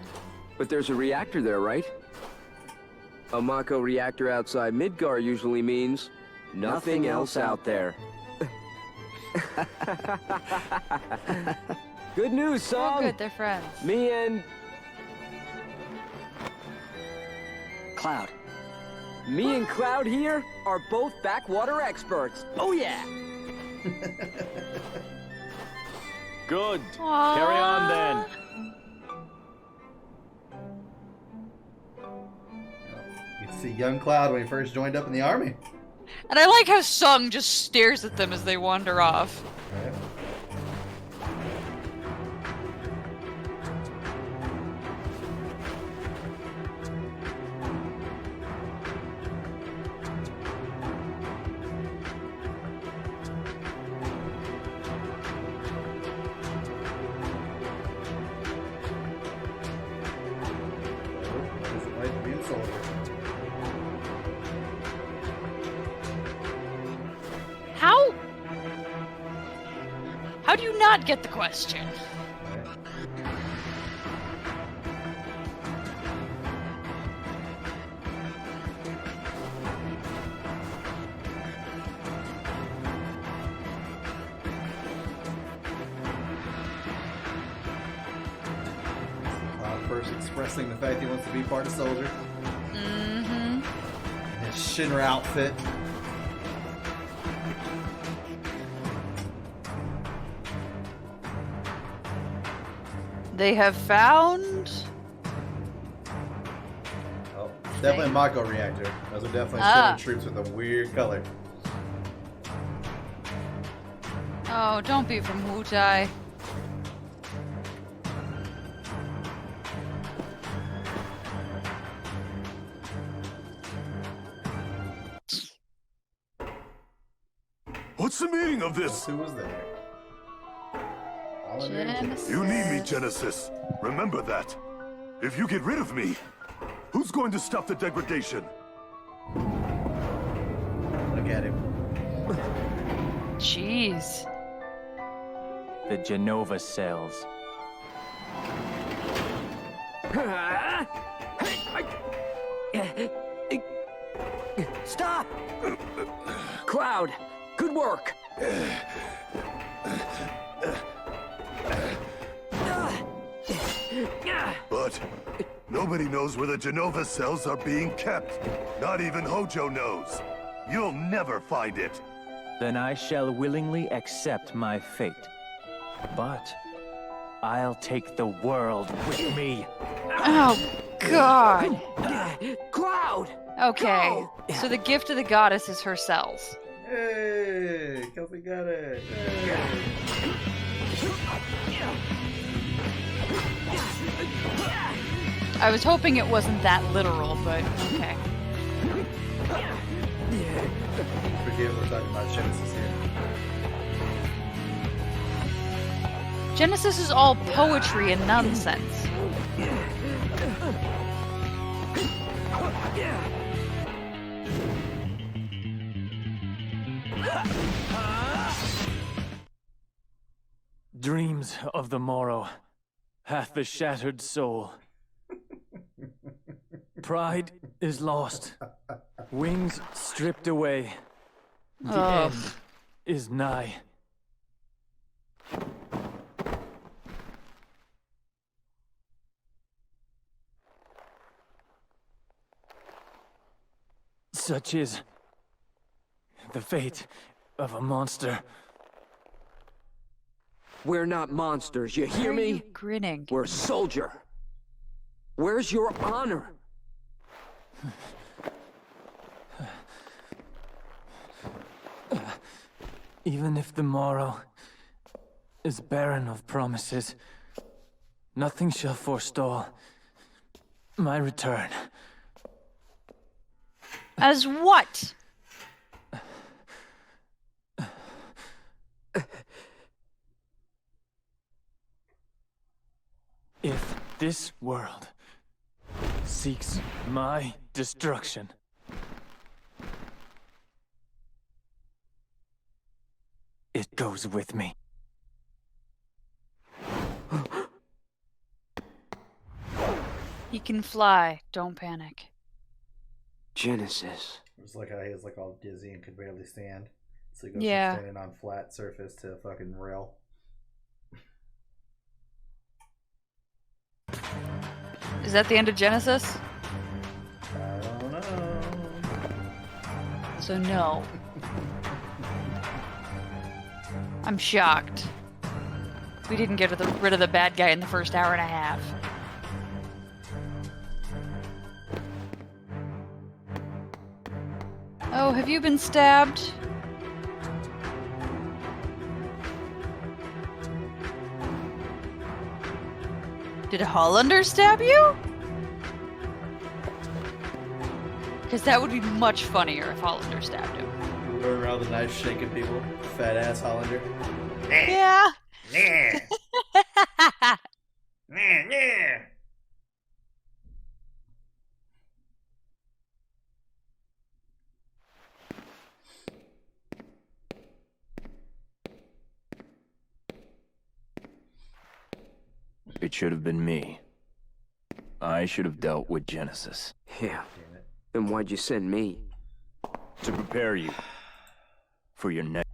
But there's a reactor there, right? A Mako reactor outside Midgar usually means nothing else out there. Good news, Song! Oh, good, they're friends. Me and... Cloud. Me and Cloud here are both backwater experts. Oh yeah! Good. Aww. Carry on then. You see young Cloud when he first joined up in the army. And I like how Sung just stares at them as they wander off. Right. How do you not get the question? First expressing the fact he wants to be part of Soldier. Mm-hmm. In his Shinra outfit. They have found... Oh, definitely a Mako reactor. Those are definitely Shinra troops with a weird color. Oh, don't be from Wutai. What's the meaning of this? Who was there? Genesis. You need me, Genesis. Remember that. If you get rid of me, who's going to stop the degradation? Look at him. Jeez. The Genova cells. Stop! Cloud, good work. But nobody knows where the Genova cells are being kept. Not even Hojo knows. You'll never find it. Then I shall willingly accept my fate. But I'll take the world with me. Oh, God. Cloud! Okay, Go! so the gift of the goddess is her cells. Hey, Kelsey got it. Hey. I was hoping it wasn't that literal, but okay. Forget we're talking about Genesis here. Genesis is all poetry and nonsense. Dreams of the morrow hath the shattered soul. Pride is lost, wings stripped away. The end is nigh. Such is the fate of a monster. We're not monsters, you hear Why are me? you grinning? We're a soldier. Where's your honor? Even if the morrow is barren of promises, Nothing shall forestall my return. As what? If this world seeks my destruction, it goes with me. He can fly. Don't panic. Genesis. It was like how he was like all dizzy and could barely stand. So he goes Yeah. from standing on flat surface to fucking rail. Is that the end of Genesis? I don't know. So no. I'm shocked. We didn't get rid of the bad guy in the first hour and a half. Oh, have you been stabbed? Did Hollander stab you? Because that would be much funnier if Hollander stabbed him. Going around with a knife shaking people. Fat ass Hollander. Yeah. It should have been me. I should have dealt with Genesis. Yeah. Then why'd you send me? To prepare you for your next.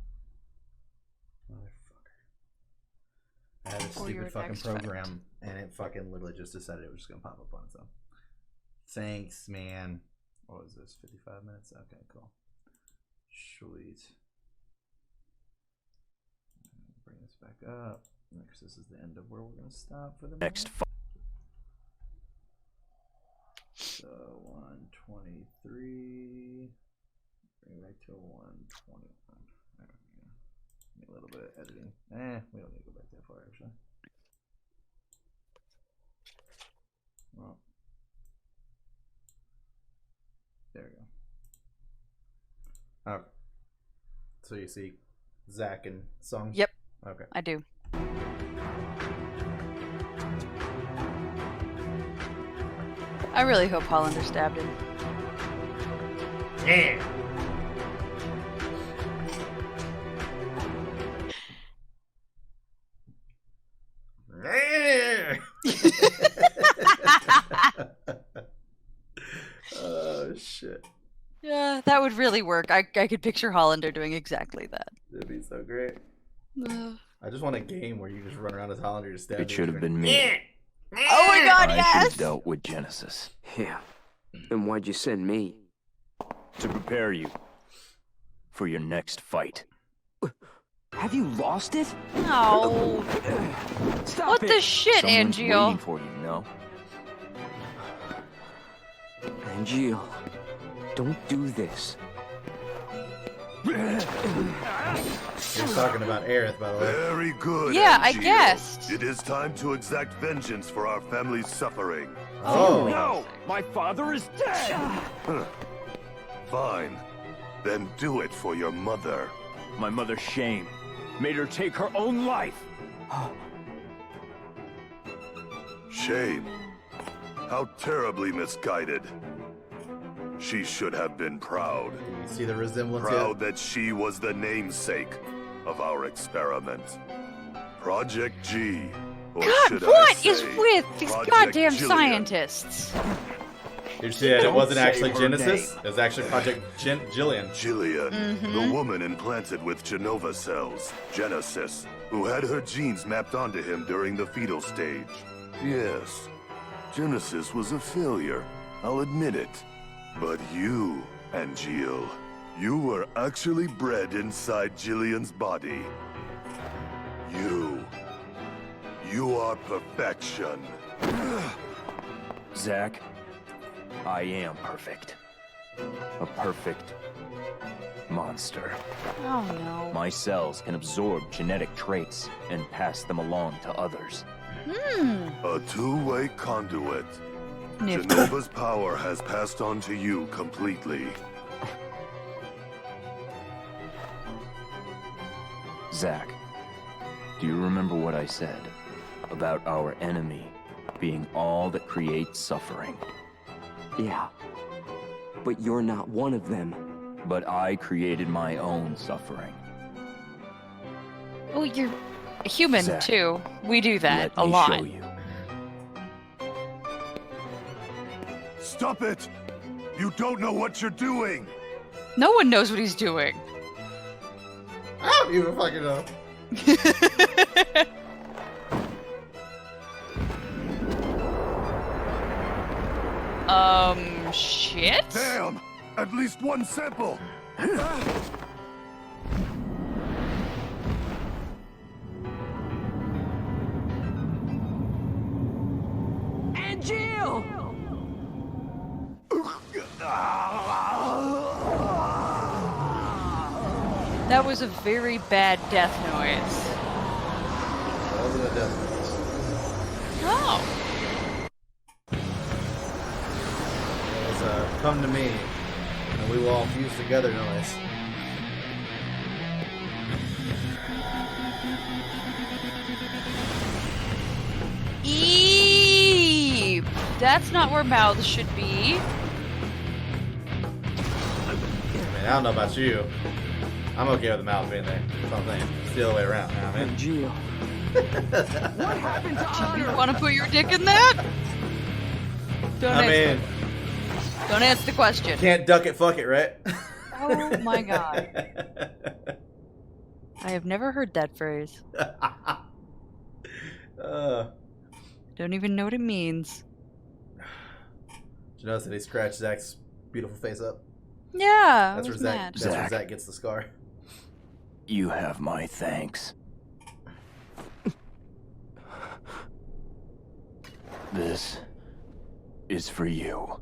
I had a Or your stupid fucking next program, and it fucking literally just decided it was just gonna pop up on its own. Thanks, man. What was this? 55 minutes? Okay, cool. Sweet. Bring this back up. Because this is the end of where we're gonna stop for the Next moment. So 123. Bring it back to 121. There we go. Need a little bit of editing. We don't need to go back that far actually. Well, there we go. Okay. So you see Zach and Sung? Yep. Okay. I do. I really hope Hollander stabbed him. Yeah. Oh shit. Yeah, that would really work. I could picture Hollander doing exactly that. That'd be so great. Ugh. I just want a game where you just run around as Hollander to stab. It should have been me. Oh my god, I should yes! have dealt with Genesis. Yeah. Then why'd you send me? To prepare you for your next fight. Have you lost it? No. Stop What it! the shit, Someone's waiting Angeal? for you, no? Angeal, don't do this. You're talking about Aerith, by the way. Very good. Yeah, I Angeal. guessed. It is time to exact vengeance for our family's suffering. Oh. No! My father is dead! Fine. Then do it for your mother. My mother's shame made her take her own life. Shame. How terribly misguided. She should have been proud. You see the resemblance Proud yet? that she was the namesake of our experiment. Project G. Or God, should I what is say, with these Project goddamn Jillian. scientists? You see that it Don't wasn't say actually her Genesis. name. It was actually Project Jillian. Jillian, the woman implanted with Genova cells, Genesis, who had her genes mapped onto him during the fetal stage. Yes, Genesis was a failure, I'll admit it. But you, Angeal, you were actually bred inside Jillian's body. You are perfection. Zach, I am perfect. A perfect monster. Oh no. My cells can absorb genetic traits and pass them along to others. A two-way conduit. Nifty. Genova's power has passed on to you completely. Zack, do you remember what I said about our enemy being all that creates suffering? Yeah. But you're not one of them. But I created my own suffering. Oh, you're a human Zack, too. We do that a let me lot. show you. Stop it! You don't know what you're doing! No one knows what he's doing. I don't even fucking know. Shit? Damn! At least one sample! And Jill! That was a very bad death noise. That wasn't a death noise. Oh. It was a come to me, and we will all fuse together noise. Eep. That's not where mouths should be. I mean, I don't know about you. I'm okay with the mouth being there. That's what I'm saying. It's the other way around. You know what I mean? Jill. What happened to You honor? want to put your dick in that? Don't don't answer the question. Can't duck it, fuck it, right? Oh my god. I have never heard that phrase. Don't even know what it means. Did you notice that he scratched Zach's beautiful face up? Yeah, That's I where was Zach. mad. That's where Zach gets the scar. You have my thanks. This is for you.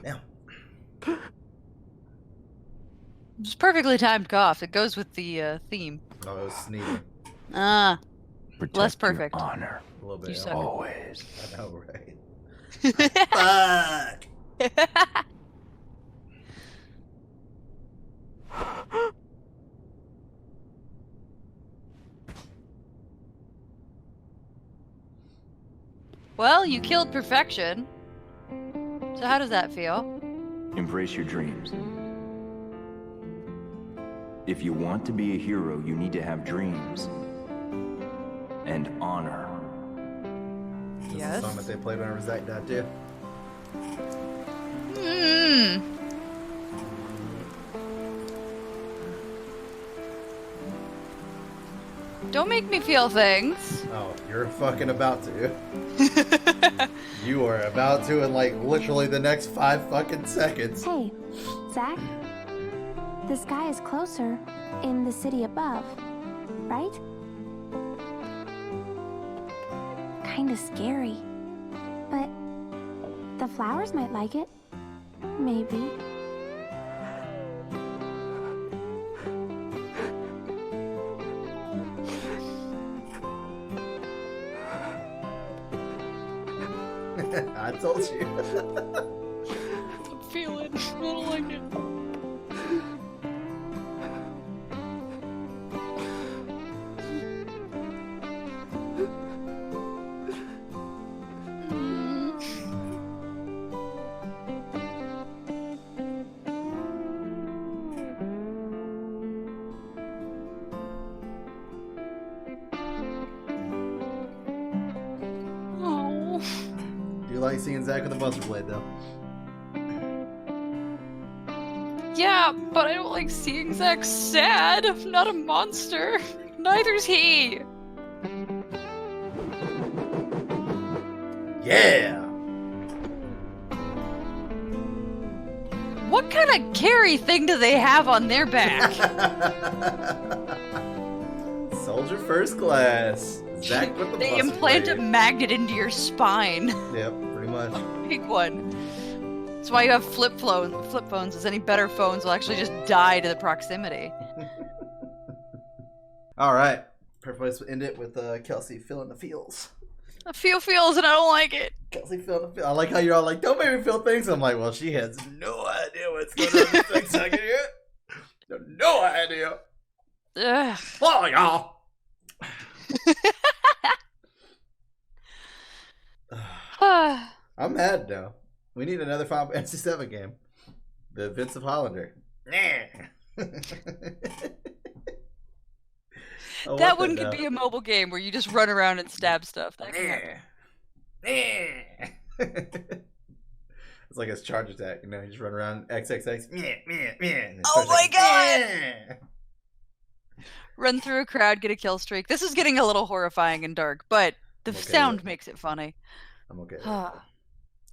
Now. It's perfectly timed cough. It goes with the theme. Oh, it was sneezing. Protect Less your perfect. honor. A little bit. You yeah. suck. Always. I know, right? Fuck. Well, you killed perfection. So how does that feel? Embrace your dreams. If you want to be a hero, you need to have dreams. And honor. This is Yes. the song that they played whenever Zach died, too. Don't make me feel things. Oh, you're fucking about to. You are about to in like literally the next 5 fucking seconds. Hey, Zach? The sky is closer in the city above, right? Kinda scary. But the flowers might like it. Maybe. I told you. I'm feeling. I don't like it. Oh. Do you like seeing Zach with a buster blade, though? Yeah, but I don't like seeing Zach sad. I'm not a monster. Neither's he. Yeah! What kind of carry thing do they have on their back? Soldier first class. Zach with the They buster implant a blade. magnet into your spine. Yep, pretty much. Big one. That's why you have flip phones, as any better phones will actually just die to the proximity. All right. Perfect place to end it with Kelsey feeling the feels. I feel feels and I don't like it. Kelsey feeling the feels. I like how you're all like, don't make me feel things. I'm like, well, she has no idea what's going on this next second yet. No idea. Ugh. Oh, y'all. I'm mad now. We need another Final Fantasy VII game. The Vince of Hollander. That one could be a mobile game where you just run around and stab stuff. It's like his charge attack. You know, you just run around XXX. Oh my god! Run through a crowd, get a kill streak. This is getting a little horrifying and dark, but the sound makes it funny. I'm okay.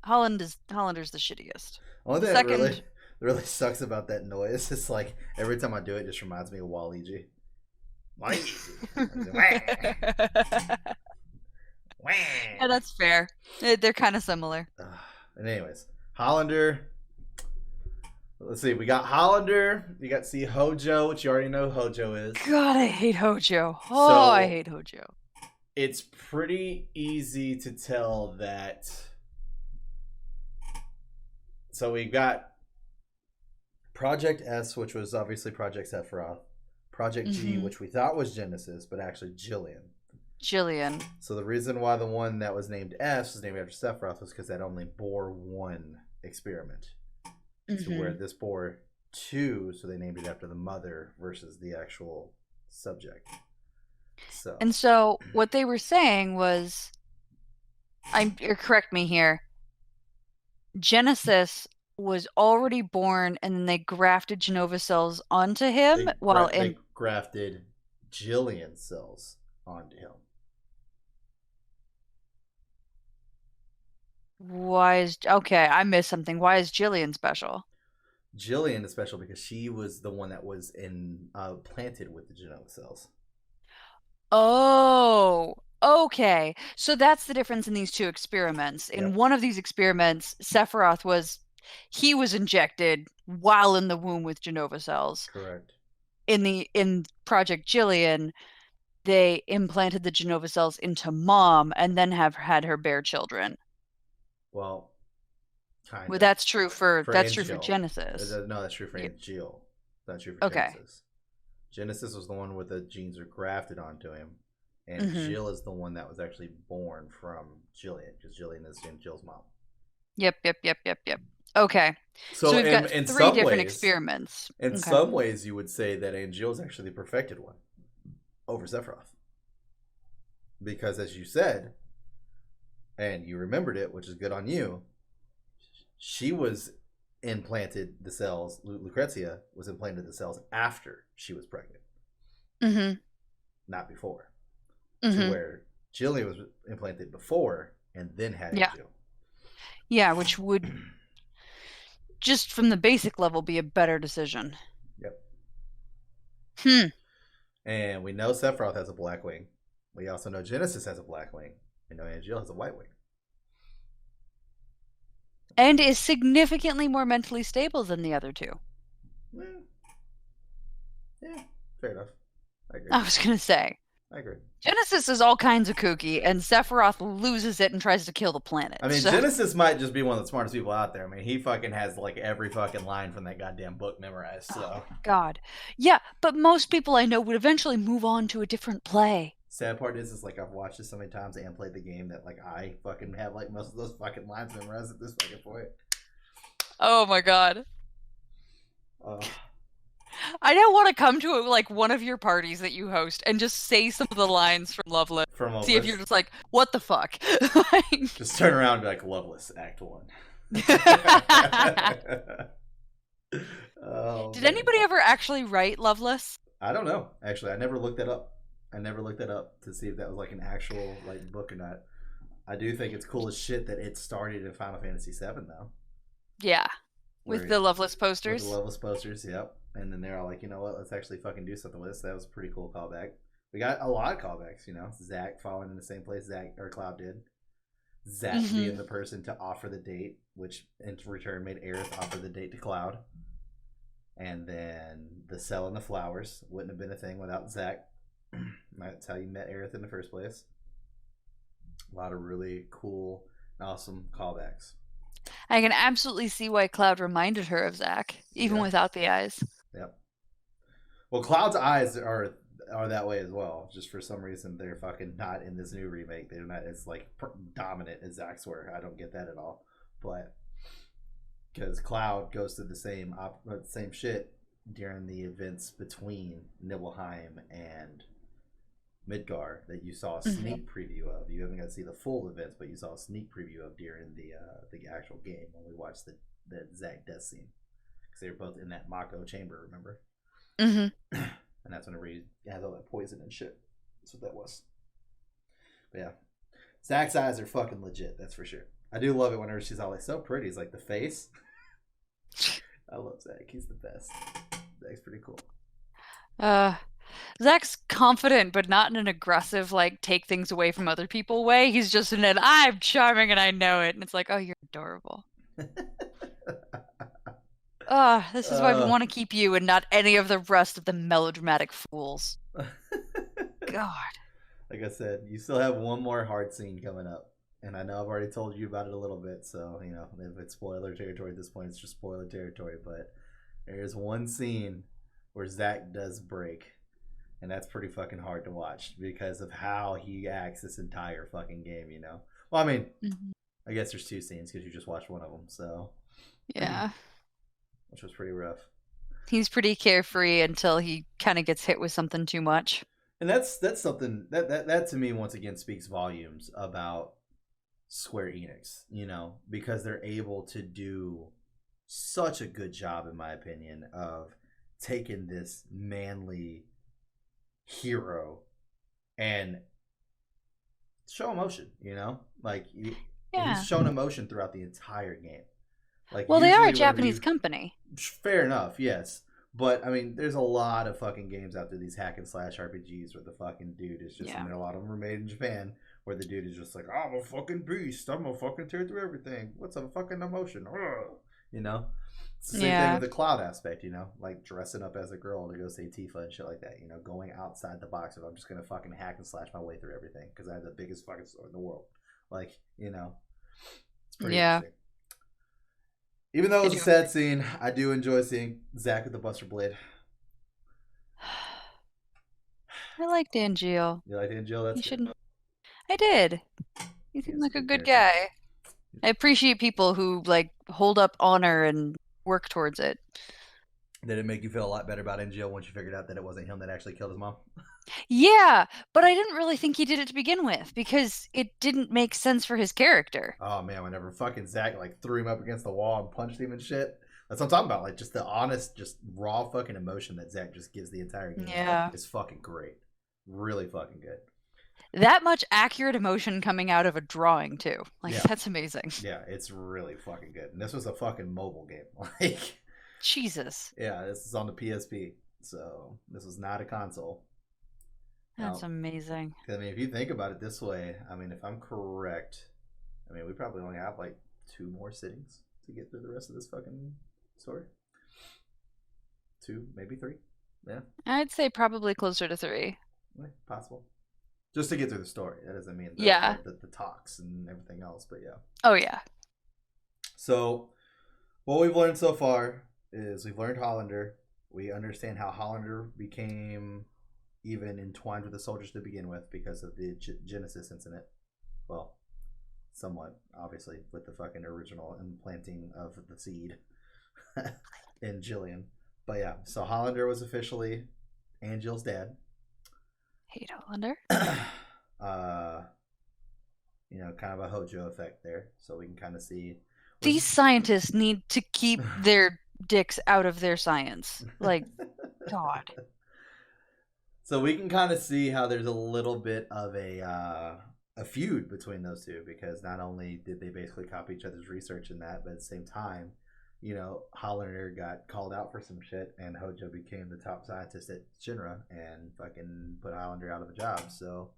Hollander's the shittiest. Only thing that really sucks about that noise is like every time I do it, it just reminds me of Waluigi. Yeah, that's fair. They're kind of similar. And anyways, Hollander. Let's see. We got Hollander. You got to see Hojo, which you already know who Hojo is. God, I hate Hojo. Oh, I hate Hojo. It's pretty easy to tell that. So we got Project S, which was obviously Project Sephiroth. Project G, which we thought was Genesis, but actually Jillian. So the reason why the one that was named S was named after Sephiroth was because that only bore one experiment. So where this bore two, so they named it after the mother versus the actual subject. So what they were saying was, correct me here, Genesis was already born and then they grafted Genova cells onto him they grafted Jillian cells onto him. I missed something. Why is Jillian special? Jillian is special because she was the one that was planted with the Genova cells. Oh, okay. So that's the difference in these two experiments. In one of these experiments, Sephiroth was injected while in the womb with Genova cells. Correct. In Project Jillian, they implanted the Genova cells into Mom and then had her bear children. Well, kind of. Well, that's true for Genesis. No, that's true for Angel. That's true for Genesis. Genesis was the one where the genes were grafted onto him, and Jill is the one that was actually born from Jillian, because Jillian is Jill's mom. Yep. Okay. So we've got three different experiments. In some ways, you would say that Angel is actually the perfected one over Sephiroth. Because as you said, and you remembered it, which is good on you, she was implanted the cells, Lucrezia was implanted the cells after she was pregnant. Not before. To where Jillian was implanted before and then had Angel. Yeah, which would, just from the basic level, be a better decision. Yep. And we know Sephiroth has a black wing. We also know Genesis has a black wing. We know Angel has a white wing. And is significantly more mentally stable than the other two. Yeah, fair enough. I agree. I was going to say. I agree. Genesis is all kinds of kooky, and Sephiroth loses it and tries to kill the planet. I mean, Genesis might just be one of the smartest people out there. I mean, he fucking has like every fucking line from that goddamn book memorized. So. Oh, God. Yeah, but most people I know would eventually move on to a different play. Sad part is like I've watched this so many times and played the game that like I fucking have like most of those fucking lines memorized at this fucking point. Oh my god. I now want to come to like one of your parties that you host and just say some of the lines from Loveless. See if you're just like, what the fuck? Just turn around and be like, Loveless, Act 1. Did anybody ever actually write Loveless? I don't know. Actually, I never looked that up. To see if that was like an actual like book or not. I do think it's cool as shit that it started in Final Fantasy VII though. Yeah, with the Loveless posters. With the Loveless posters, yep. And then they're all like, you know what? Let's actually fucking do something with this. That was a pretty cool callback. We got a lot of callbacks, you know. Zack falling in the same place Cloud did. Zack being the person to offer the date which in return made Aerith offer the date to Cloud. And then the cell and the flowers wouldn't have been a thing without Zack. That's how you met Aerith in the first place. A lot of really cool, awesome callbacks. I can absolutely see why Cloud reminded her of Zack, even without the eyes. Yep. Well, Cloud's eyes are that way as well. Just for some reason, they're fucking not in this new remake. They're not as like dominant as Zack's were. I don't get that at all. But because Cloud goes through the same shit during the events between Nibelheim and Midgar that you saw a sneak preview of. You haven't got to see the full events, but you saw a sneak preview of during the actual game when we watched the Zack death scene, because they were both in that Mako chamber, remember? And that's whenever he has all that poison and shit. That's what that was. But yeah, Zack's eyes are fucking legit, that's for sure. I do love it whenever she's all like so pretty. It's like the face. I love Zack. He's the best. Zack's pretty cool. Zack's confident, but not in an aggressive, like, take things away from other people way. He's just in an, I'm charming and I know it. And it's like, oh, you're adorable. This is why we want to keep you and not any of the rest of the melodramatic fools. God. Like I said, you still have one more hard scene coming up. And I know I've already told you about it a little bit, so, you know, if it's spoiler territory at this point, it's just spoiler territory. But there's one scene where Zack does break. And that's pretty fucking hard to watch because of how he acts this entire fucking game, you know? Well, I mean, I guess there's two scenes because you just watched one of them, so. Yeah. Which was pretty rough. He's pretty carefree until he kind of gets hit with something too much. And that's something that to me once again speaks volumes about Square Enix, you know, because they're able to do such a good job, in my opinion, of taking this manly hero and show emotion, you know, like he's shown emotion throughout the entire game. Like, well, they are a Japanese company. Fair enough, yes. But I mean, there's a lot of fucking games out there, these hack and slash RPGs, where the fucking dude is just, I mean, a lot of them are made in Japan, where the dude is just like, I'm a fucking beast, I'm gonna fucking tear through everything. What's a fucking emotion? Ugh. You know? It's the same thing with the Cloud aspect, you know? Like dressing up as a girl to go say Tifa and shit like that, you know? Going outside the box of I'm just gonna fucking hack and slash my way through everything because I have the biggest fucking sword in the world. Like, you know? It's pretty interesting. Even though it was a sad scene, I do enjoy seeing Zack with the Buster Blade. I liked Angeal. You liked Angeal? That's good. I did. He seemed like a good guy. I appreciate people who like hold up honor and work towards it. Did it make you feel a lot better about Angeal once you figured out that it wasn't him that actually killed his mom? Yeah, but I didn't really think he did it to begin with because it didn't make sense for his character. Oh man, whenever fucking Zack like threw him up against the wall and punched him and shit. That's what I'm talking about. Like just the honest, just raw fucking emotion that Zack just gives the entire game. Yeah. Is fucking great. Really fucking good. That much accurate emotion coming out of a drawing too. Like that's amazing. Yeah, it's really fucking good. And this was a fucking mobile game. Like Jesus. Yeah, this is on the PSP. So this was not a console. That's amazing. I mean, if you think about it this way, I mean, if I'm correct, I mean, we probably only have like 2 more sittings to get through the rest of this fucking story. 2, maybe 3. Yeah. I'd say probably closer to 3. Possible. Just to get through the story. That doesn't mean the talks and everything else, but yeah. Oh, yeah. So, what we've learned so far is we've learned Hollander. We understand how Hollander became even entwined with the soldiers to begin with because of the Genesis incident. Well, somewhat, obviously, with the fucking original implanting of the seed in Jillian. But yeah, so Hollander was officially Angeal's dad. Hate Hollander. You know, kind of a Hojo effect there. So we can kind of see. These scientists need to keep their dicks out of their science. Like, God. So we can kind of see how there's a little bit of a feud between those two, because not only did they basically copy each other's research in that, but at the same time, you know, Hollander got called out for some shit, and Hojo became the top scientist at Shinra and fucking put Hollander out of a job. So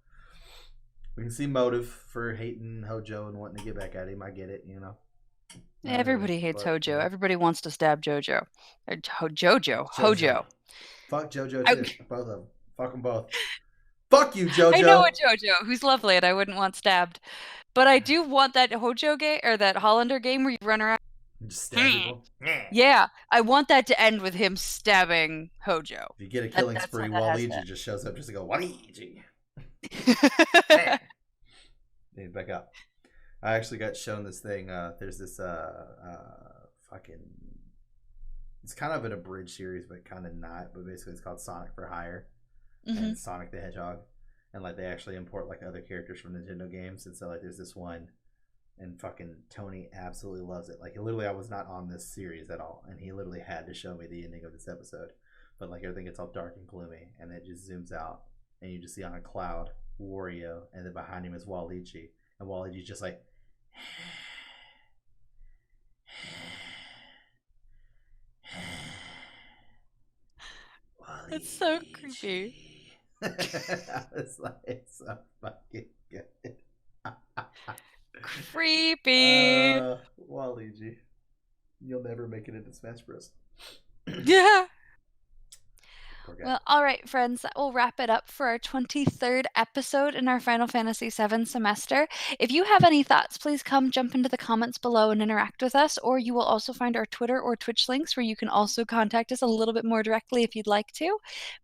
we can see motive for hating Hojo and wanting to get back at him. I get it, you know. Everybody hates but, Hojo. yeah. Everybody wants to stab Jojo. Or Jojo. Hojo. Fuck Jojo too. Both of them. Fuck them both. Fuck you, Jojo. I know a Jojo who's lovely and I wouldn't want stabbed. But I do want that Hojo game, or that Hollander game where you run around. Just stab people. Yeah, I want that to end with him stabbing Hojo. If you get a killing spree, Waluigi just shows up just to go, Waluigi. Need back up. I actually got shown this thing. There's this fucking. It's kind of an abridged series, but kind of not. But basically, it's called Sonic for Hire, and Sonic the Hedgehog, and like they actually import like other characters from Nintendo games. And so like there's this one, and fucking Tony absolutely loves it. Like literally, I was not on this series at all, and he literally had to show me the ending of this episode. But like everything gets all dark and gloomy, and it just zooms out, and you just see on a cloud Wario, and then behind him is Waluigi, and Waluigi's just like. It's so creepy. It's like it's so fucking good. Creepy. Waluigi, you'll never make it into Smash Bros. Yeah. Well, all right, friends, that will wrap it up for our 23rd episode in our Final Fantasy VII semester. If you have any thoughts, please come jump into the comments below and interact with us, or you will also find our Twitter or Twitch links where you can also contact us a little bit more directly if you'd like to.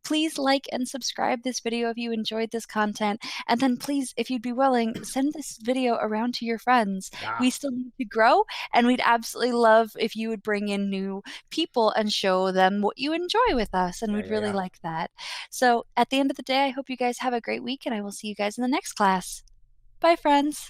Please like and subscribe this video if you enjoyed this content, and then please, if you'd be willing, send this video around to your friends. We still need to grow, and we'd absolutely love if you would bring in new people and show them what you enjoy with us, and we'd really like that. So at the end of the day, I hope you guys have a great week, and I will see you guys in the next class. Bye, friends.